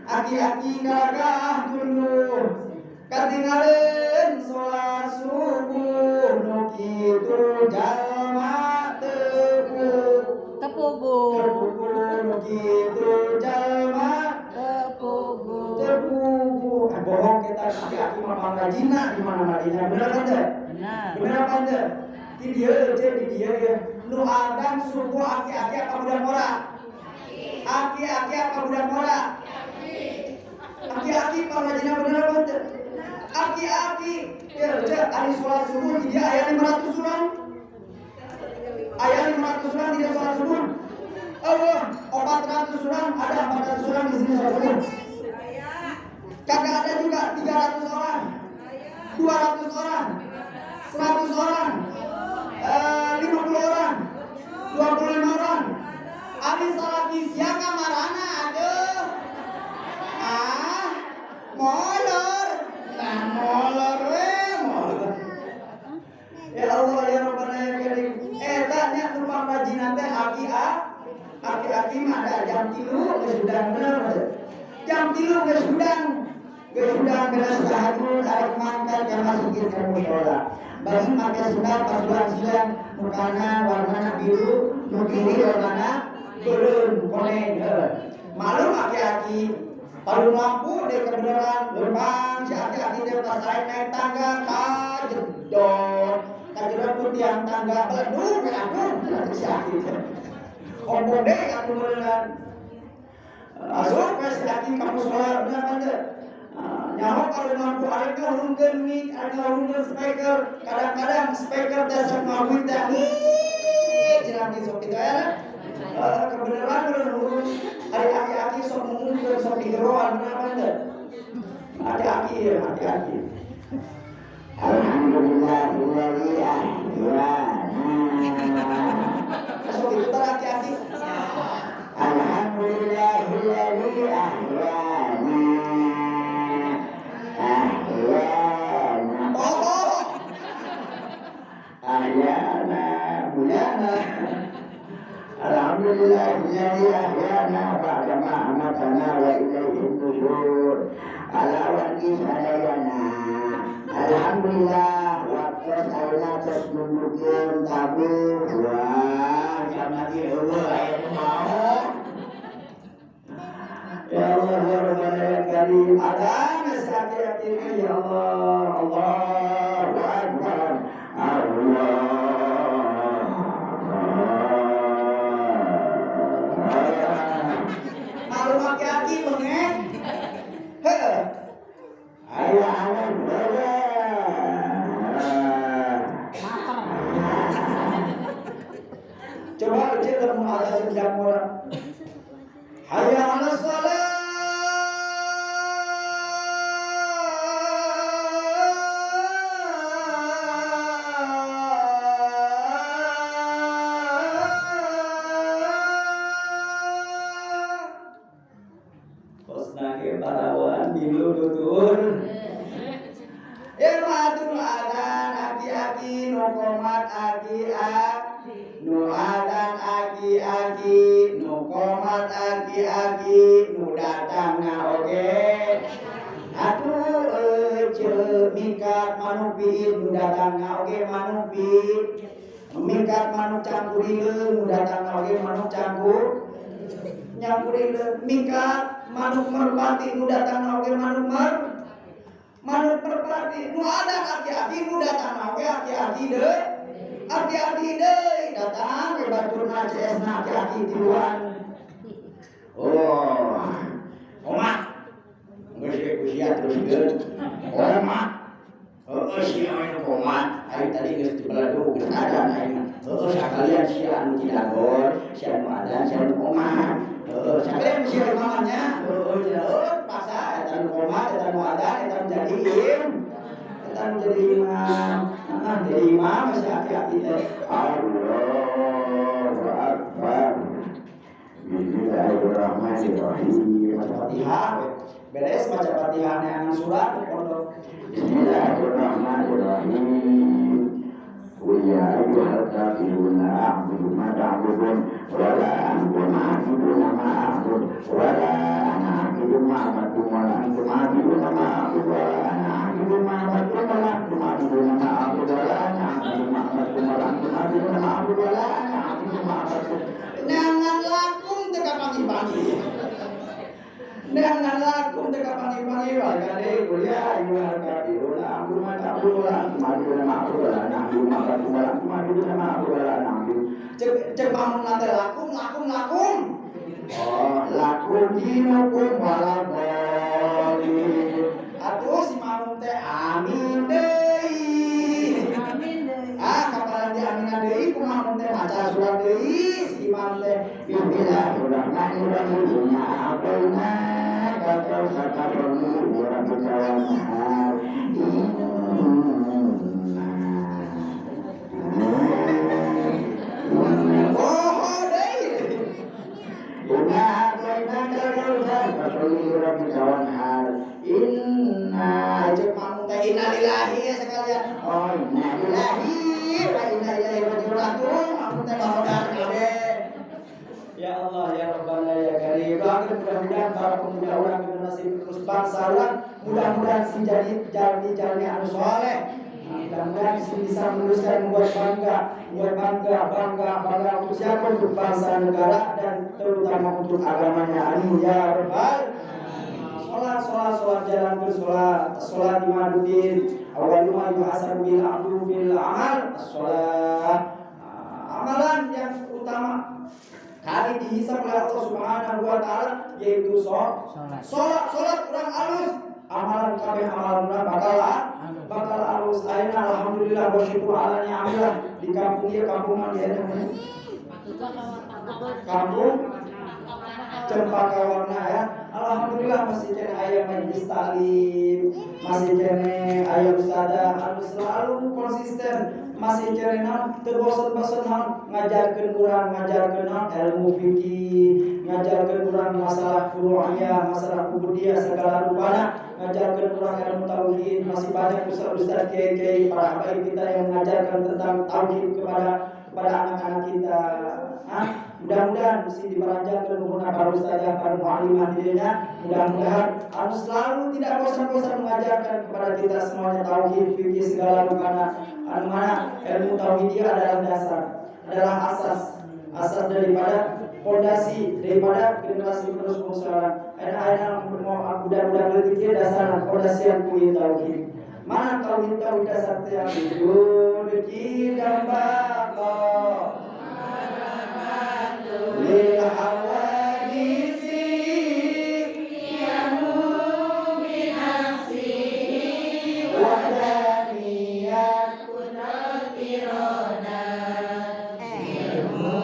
Aki-aki kakak dulu. Katinggalin sholat subuh. Nu kitu jalma Tepugu. nu kitu jalma Tepugu. Bohong kita aki-aki mah pangrajina di mana Madinah. Benar kan teh? Benar. Benar kan teh? Di dia ya. Nu adan subuh aki-aki apa budak mora? Aki-aki apa budak mora? Aki-aki pangrajina benar kan teh? Aki-aki ya hari sholat subuh dia aya 500 orang. Aya 500 orang tidak sholat subuh. Allah 400 orang, ada 400 orang di sini sholat subuh. Kagak ada juga 300 orang, 200 orang, 100 orang, 50 orang, 25 orang. Ari salaki sia kamarana aduh. Molor. Nah, molor. Ya Allah ya Rabbana ya Karim. Eta nya numpang rajinan teh aki-aki mah ada jam 3 geus udang bener. Jam 3 geus udang. Geus udang beres tahajud arek mangkat jam masukin ka mushola. Bagi make sunat pasukan siang mukana warnana biru, nu kiri warnana beureum koneng. Malum aki-aki palu lampu dek kebenaran lempang si aki-aki teh pas naik tangga kajedot. Kajedot tiang tangga beleduk aduh si aki teh. Ompong deh aku beneran. Asup si aki kamu sholat bener kan teh. Nyaho kalau lampu arek ngahurungkeun mic, arek ngahurungkeun speaker, kadang-kadang speaker teh sok ngawin teh. Cenah di sok kitu aya. Kebenaran bener hari aki-aki sok ngumumkeun sok digeroan bener kan teh. Aki-aki ya, aki-aki. Alhamdulillahilladzi ahyana. Sok itu teh aki-aki. Alhamdulillahilladzi ahyana. Ahyana bulana. Alhamdulillahilladzi ahyana ba'da ma amatana wa ilaihin nusyur. Ala wadi sadayana. Alhamdulillah waktu aina tos nundukeun tabur. Wah, samaki eueuh aya nu mau. Ya Allah ya Rabbana ya Karim. Ada nasihat-nasihat ya Allah. Allahu Akbar. Allah. Malu aki-aki bengek. Heuh. Ayo anak brother. Coba cek dalam ada sedang orang. Hayya 'alas shalah. Kosnage parawan bilu tutur. Matur adan aki-aki nu komat aki-aki nu adan aki-aki nu komat aki-aki nu datangna oge. Atuh ceu mingkat manuk piit nu datangna oge manuk piit. Mingkat manuk campurileun nu datangna oge manuk campur. Nyampurileun mingkat manuk merpati nu datangna oge manuk manuk merpati nu ada aki-aki nu datang oge aki-aki deui datang we baturna CS-na aki-aki tiluan. Oh, oma geus usia teruskeun. Oma sia anu komat ari tadi geus dibeladu geus adan ayeuna. Sakalian sia anu tidagor, sia anu adan, sia anu komat. Sakalian sia mamanya. Paksa eta nu komat, eta nu adan, eta nu jadiin. Eta nu jadi imam. Jadi imam masih aki-aki teh. Allahu Akbar. Bismillahirrahmanirrahim. Fatihah beres baca Fatihah neangan surat pondok. Bismillahirrahmanirrahim. Qul ya ayyuhal kafirun la a'budu ma ta'budun wa la ma'buduna ma'bud wala na'budu ma'bud. Nangan lakum teka pangi-pangi. Nangan lakum teka pangi-pangi wakane kuliah ayyuhal kafirun na'budu ma ta'budu wala ma'buduna ma'bud wala na'budu ma'bud wala ma'buduna ma'bud wala na'budu. Cek bangun nanti lakum. Oh, lakum dinukum wala boleh. Atuh si mamung teh amin deui. Kapalan di aminan deui ku mamung teh maca surat deui si imam teh bismillahirrahmanirrahim inna a'tayna kal sakabun wa rabbul Inna ajak mamung teh innalillahi ya sekalian. Oh innalillahi wa inna ilaihi raji'un. Mamung teh bahodan kabeh. Ya Allah ya Rabbana ya Karim. Doakeun mudah-mudahan para pemuda urang generasi terus bangsa urang mudah-mudahan sing jadi jalmi anu saleh. Mudah-mudahan bisa meneruskan membuat bangga untuk siapa, untuk bangsa negara dan terutama untuk agamanya. Amin ya Rabbal. Sholat jalan sholat imaduddin awal ma yuhasabu bil abdu bil amal sholat. Amalan yang utama kali dihisab oleh Allah Subhanahu wa taala yaitu sholat kurang halus. Amalan kabeh amalan bakal halus. Aina alhamdulillah wa syukur ala ni'amillah di kampung ieu kampungan di kampung Cempaka Warna ya. Alhamdulillah masih kene aya majelis taklim, masih kene aya ustadzah anu selalu konsisten, masih kene teu bosen-bosen ngajarkeun urang ilmu fikih, ngajarkeun urang masalah furu'iyah, masalah ubudiyah segala rupana, ngajarkeun urang ilmu tauhid. Masih banyak ustaz-ustaz kiai-kiai para habaib kita yang mengajarkan tentang tauhid kepada anak-anak kita. Mudah-mudahan mesti diperanjakan menggunakan para ustazah, para mu'alimah dirinya. Mudah-mudahan harus selalu tidak bosan-bosan mengajarkan kepada kita semuanya tauhid, fikih segala rukana. Mana ilmu tauhid adalah dasar, adalah asas daripada fondasi daripada generasi penerus bangsa. Ada mudah-mudahan letiknya dasar fondasi yang punya tauhid. Mana tauhid dasar yang hidup di dambako lil hawadisi yamu binafsi wadaniyat kunatirona ilmu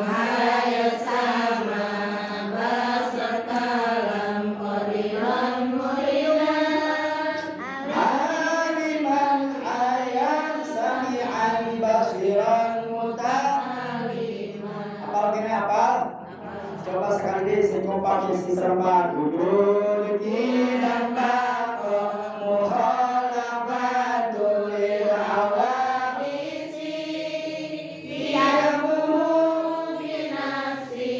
hayat sama basar kalam qadiran muridan aliman hayat sami'an basiran coba sekali deh kompak isi serempat duduk di dambako mukhalafatul lil hawadisi yamu binafsi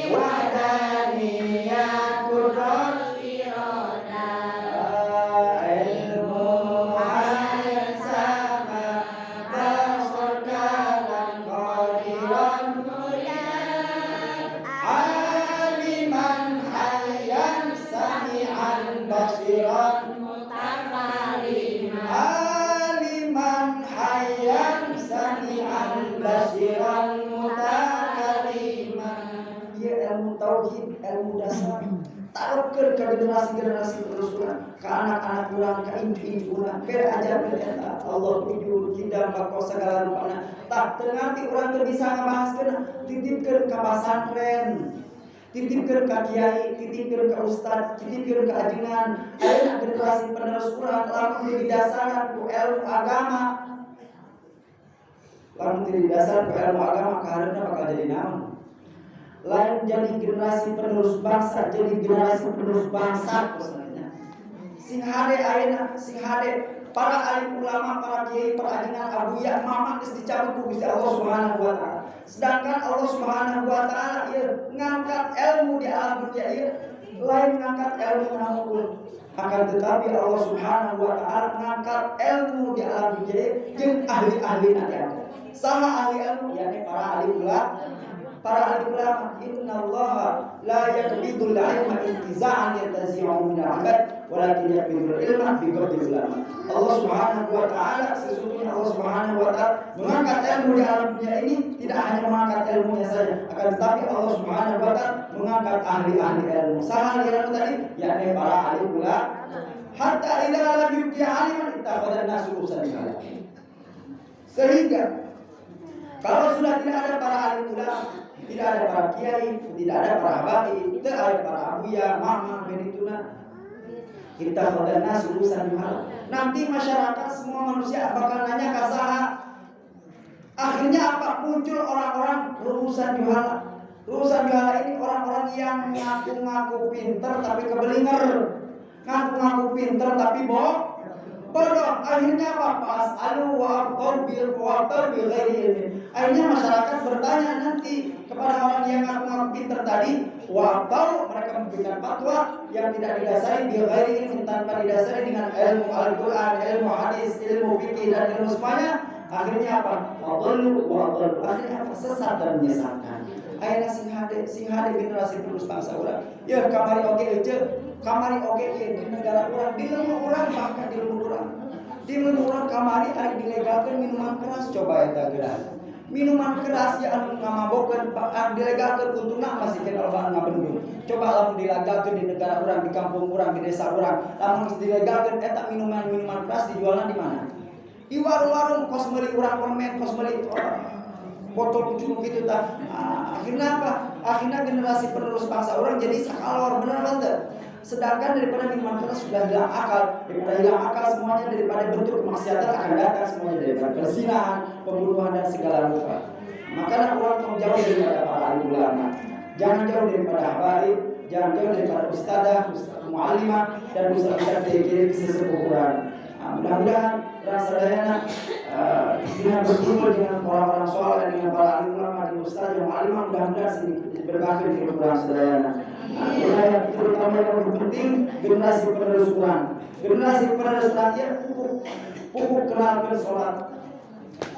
wadaniyatul roda ilmu hayat sama basar kalam qadiran basiran mutakalliman aliman hayyan sami'an basiran mutakalliman. Ieu ilmu tauhid, ilmu dasar taruhkeun ka generasi-generasi terus urang, ka anak-anak urang, ka ibu-ibu urang, keur ajarkeun eta Allah wujud kidam bako segala rupana. Tah teu ngarti urang teu bisa ngabahaskeun, titipkeun ka pasantren, titipkeun ka kiai, titipkeun ka ustad, titipkeun ka ajengan. Ayeuna generasi penerus urang lamun teu didasarkan ku ilmu agama. Lamun teu didasarkan ku ilmu agama kahareupna bakal jadi naon? Lain jadi generasi penerus bangsa, jadi generasi penerus bangsa maksudnya. Sing hade ayeuna, sing hade para alim ulama, para kiai, para ajengan, abuya, mama geus dicabut ku Gusti Allah Subhanahu wa taala. Sedangkan Allah Subhanahu wa taala ieu ngangkat ilmu di alam dunia ieu lain ngangkat ilmu nangkul. Akan tetapi Allah Subhanahu wa taala ngangkat ilmu di alam dunia jeung ahli-ahli nanti ada. Saha ahli ilmu yakni para ahli ulama. Innallaha la yaqbidul ilma intiza'an yantazi'u min al-'abad walakin yaqbidul ilma biqabdil ulama. Allah Subhanahu wa taala sesungguhnya Allah Subhanahu wa taala mengangkat ilmu di alam dunia ini tidak hanya mengangkat ilmunya saja, akan tetapi Allah Subhanahu wa taala mengangkat ahli-ahli ilmu. Saha ahli ilmu tadi yakni para ahli ulama. Hatta idza lam yubqi 'aliman ittakhadha an-nasu rusulan. Sehingga kalau sudah tidak ada para ahli ulama, tidak ada para kiai, tidak ada para habaib, tidak ada para abuya, mama, benituna, kita khadana sulusan juhal. Nanti masyarakat semua manusia bakal nanya kasaha. Akhirnya apa? Muncul orang-orang lulusan juhal. Lulusan juhal ini orang-orang yang ngaku-ngaku pinter tapi kebelinger, ngaku-ngaku pinter tapi bodoh. Akhirnya apa? Pas'alu wa'abtar bil ghairi ilmin. Akhirnya masyarakat bertanya nanti kepada orang yang ngaku-ngaku pinter tadi, wa'abtar, mereka memberikan fatwa yang tidak didasari bil ghairi ilmin, tanpa didasari dengan ilmu Al-Quran, ilmu hadis, ilmu fikih dan ilmu semuanya. Akhirnya apa? Wadallu. Akhirnya apa? Sesat dan menyesatkan. Akhirnya sing hade generasi penerus bangsa urang. Ya kamari oge ece, kamari oge di negara urang, di leuweung urang bahkan di leuweung urang. Di leuweung urang kamari ari dilegalkeun minuman keras, coba eta geura. Minuman keras ya anu ngamabokeun dilegalkeun untungna masih kena loba ngabendung. Coba lamun dilegalkeun di negara urang, di kampung urang, di desa urang, lamun dilegalkeun eta minuman keras dijualna di mana? Di warung-warung kos meuli urang permen, kos meuli botol kucing gitu tak. Akhirnya apa? Akhirnya generasi penerus bangsa orang jadi sakalor, benar benar. Sedangkan daripada minuman keras sudah hilang akal, daripada hilang akal semuanya, daripada bentuk kemaksiatan akan datang semuanya, daripada perzinahan, pembunuhan dan segala rupa. Makanya orang jauh daripada para ulama, jangan jauh daripada habaib, jangan jauh daripada ustadzah, muallimah dan ustadzah kiai sesepuh Quran. Mudah-mudahan sadayana dengan berkumpul dengan orang-orang soleh, dengan para ulama dan ustaz yang alim, mudah-mudahan berkah di hidup orang sadayana. Yang terutama yang lebih penting generasi penerus Quran. Generasi penerus Quran pupuk kenalkan sholat,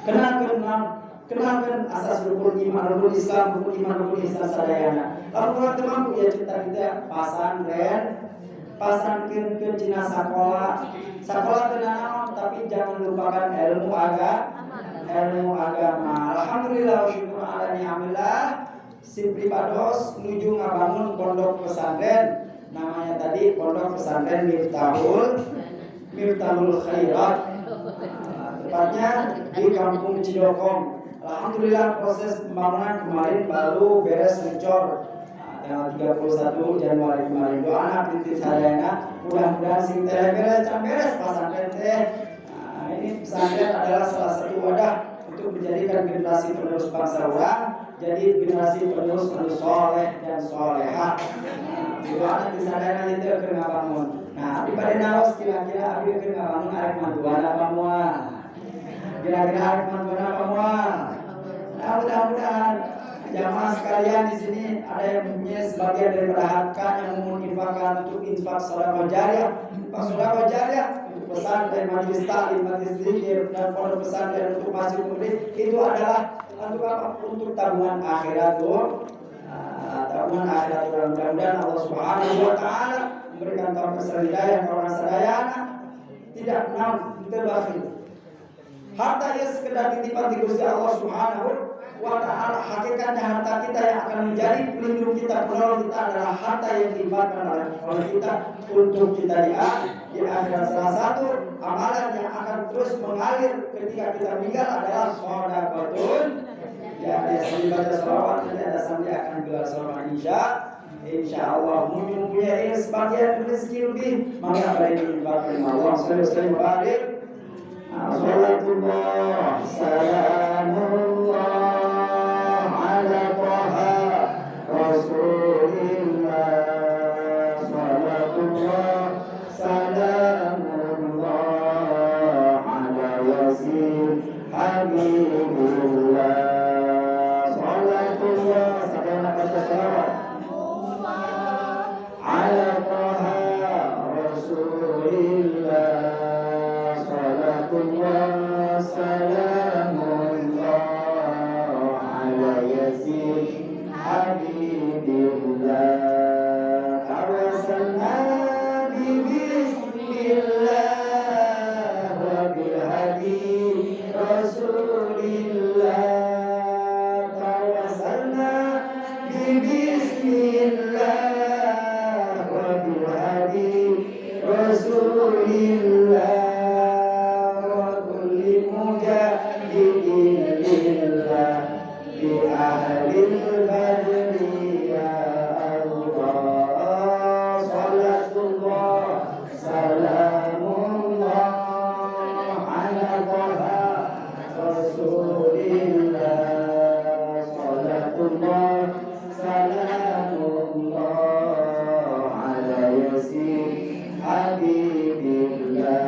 kenalkan asas rukun iman, rukun Islam, rukun iman, rukun Islam sadayana. Lalu teman-teman punya cerita kita pasangkeun ke cina sekolah tenang, tapi jangan lupakan ilmu agama. Alhamdulillah syukur ala ni'amillah. Si pribados menuju ngabangun pondok pesantren, namanya tadi pondok pesantren Miftahul Khairat, tepatnya di Kampung Cidokong. Alhamdulillah proses pembangunan kemarin baru beres ngecor tanggal 31 Januari kemarin. Doa anak titik sadayana mudah-mudahan sing teh beres pesantren teh. Ini pesantren adalah salah satu wadah untuk menjadikan generasi penerus bangsa orang jadi generasi penerus soleh dan solehah. Doa anak titik sadayana itu keur ngabangun. Nah, di pada naros kira-kira abi keur ngabangun arek mantuan apa moal. Kira-kira arek mantuan apa moal. Nah, mudah-mudahan jamaah sekalian di sini ada yang punya sebagian daripada harta yang menginfakkan untuk infak sedekah jariah, sedekah jariah untuk pesantren, majelis taklim, majelis zikir dan pondok pesantren untuk masjid itu adalah untuk apa? Untuk tabungan akhirat tuh. Tabungan akhirat. Mudah-mudahan Allah Subhanahu wa taala memberikan taufik hidayah kepada orang sadayana tidak terbakhil. Harta yang sekedar titipan di Gusti Allah Subhanahu wa ta'ala. Hakikatnya harta kita yang akan menjadi pelindung kita, penolong kita adalah harta yang diinfakkan oleh kita untuk kita di akhirat. Salah satu amalan yang akan terus mengalir ketika kita meninggal adalah shadaqatun. Ya, sambil baca sholawat nanti ada sambil akan gelar sholawat insya Allah. Mempunyai sebagian rezeki lebih, maka pada diinfakkan Allah. Sallallahu alaihi Salatullah salamullah ala taha rasulillah. Salatullah salamullah ala yasin habibillah. Salatullah sadana baca salawat ala Rasulillah tawassalna bismillah wa bihadi Rasulillah wa kulli mujahidin lillah bi ahlil badri ya Allah salatullah salamullah ala taha Rasulillah salatullah salamullah ala yasin habibillah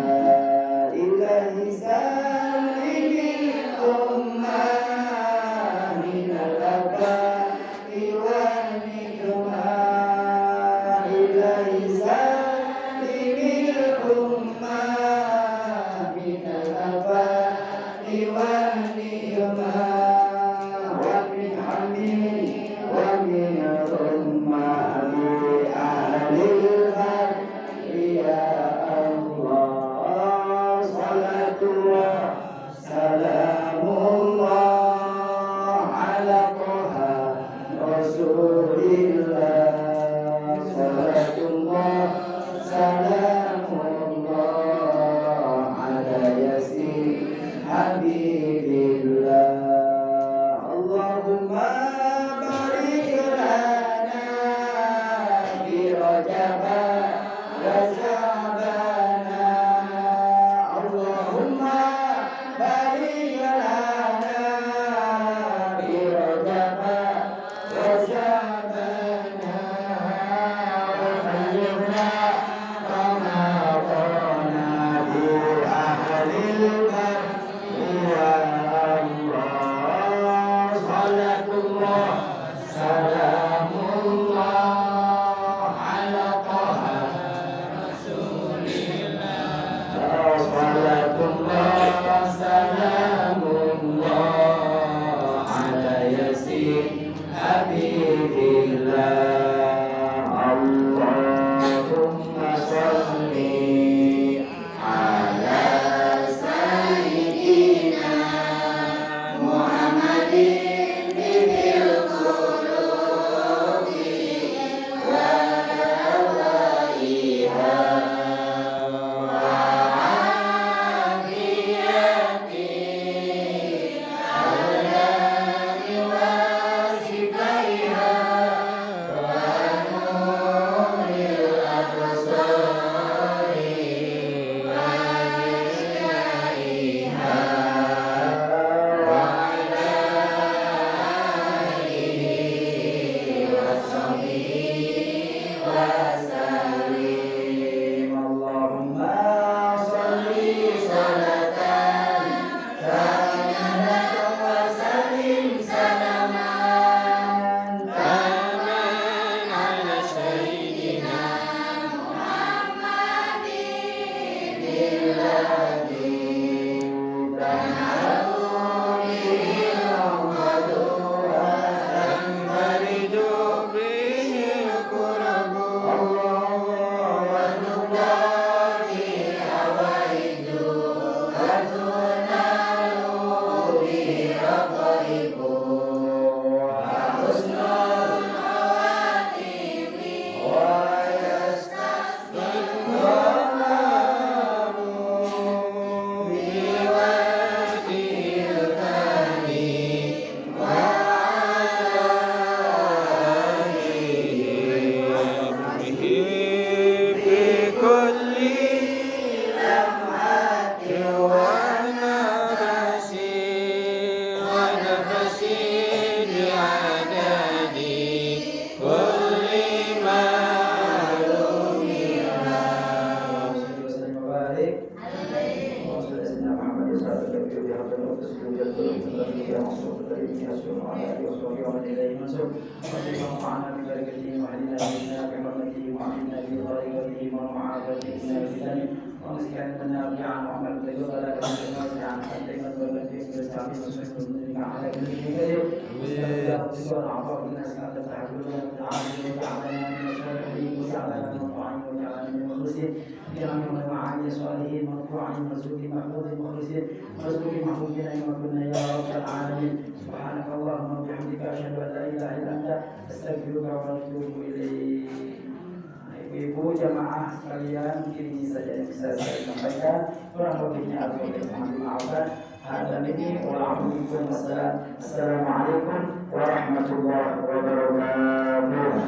ilahi salimil ummah minal abadi wan nikmah ilahi salimil ummah minal abadi wan nikmah wa min hamid wa min ummah bi ahlil badri ya Allah salatullah salamullah ala taha Rasulillah salatullah salamullah ala yasin habibillah Allahumma barik lana bi Rajab wa Sya'bana Allahumma barik lana bi Rajab wa Sya'bana wa balighna Ramadana bi ahlil badri ya Allah salatullah salamullah ala taha salatullah salamullah ala yasin habibillah Allahumma salli ala sayyidina Muhammadin bil qulubi wa awaiha Allahumma salli salatan kamilatan wa sallim salaman taman ala sayyidina Muhammadin billadhi tanhalu bihi al-qadwa tanfaridu bihi al-qurabu Jangan صالحين مرفوعا مرزوق محمود مخلصين مرزوق محمودين أيما كنا يا رب العالمين سبحانك اللهم وبحمدك أشهد أن لا إله إلا أنت أستغفرك وأتوب إليك. Ibu jamaah sekalian, mungkin ini saja yang bisa saya sampaikan. Kurang lebihnya aku mohon dimaafkan. Assalamualaikum warahmatullahi wabarakatuh.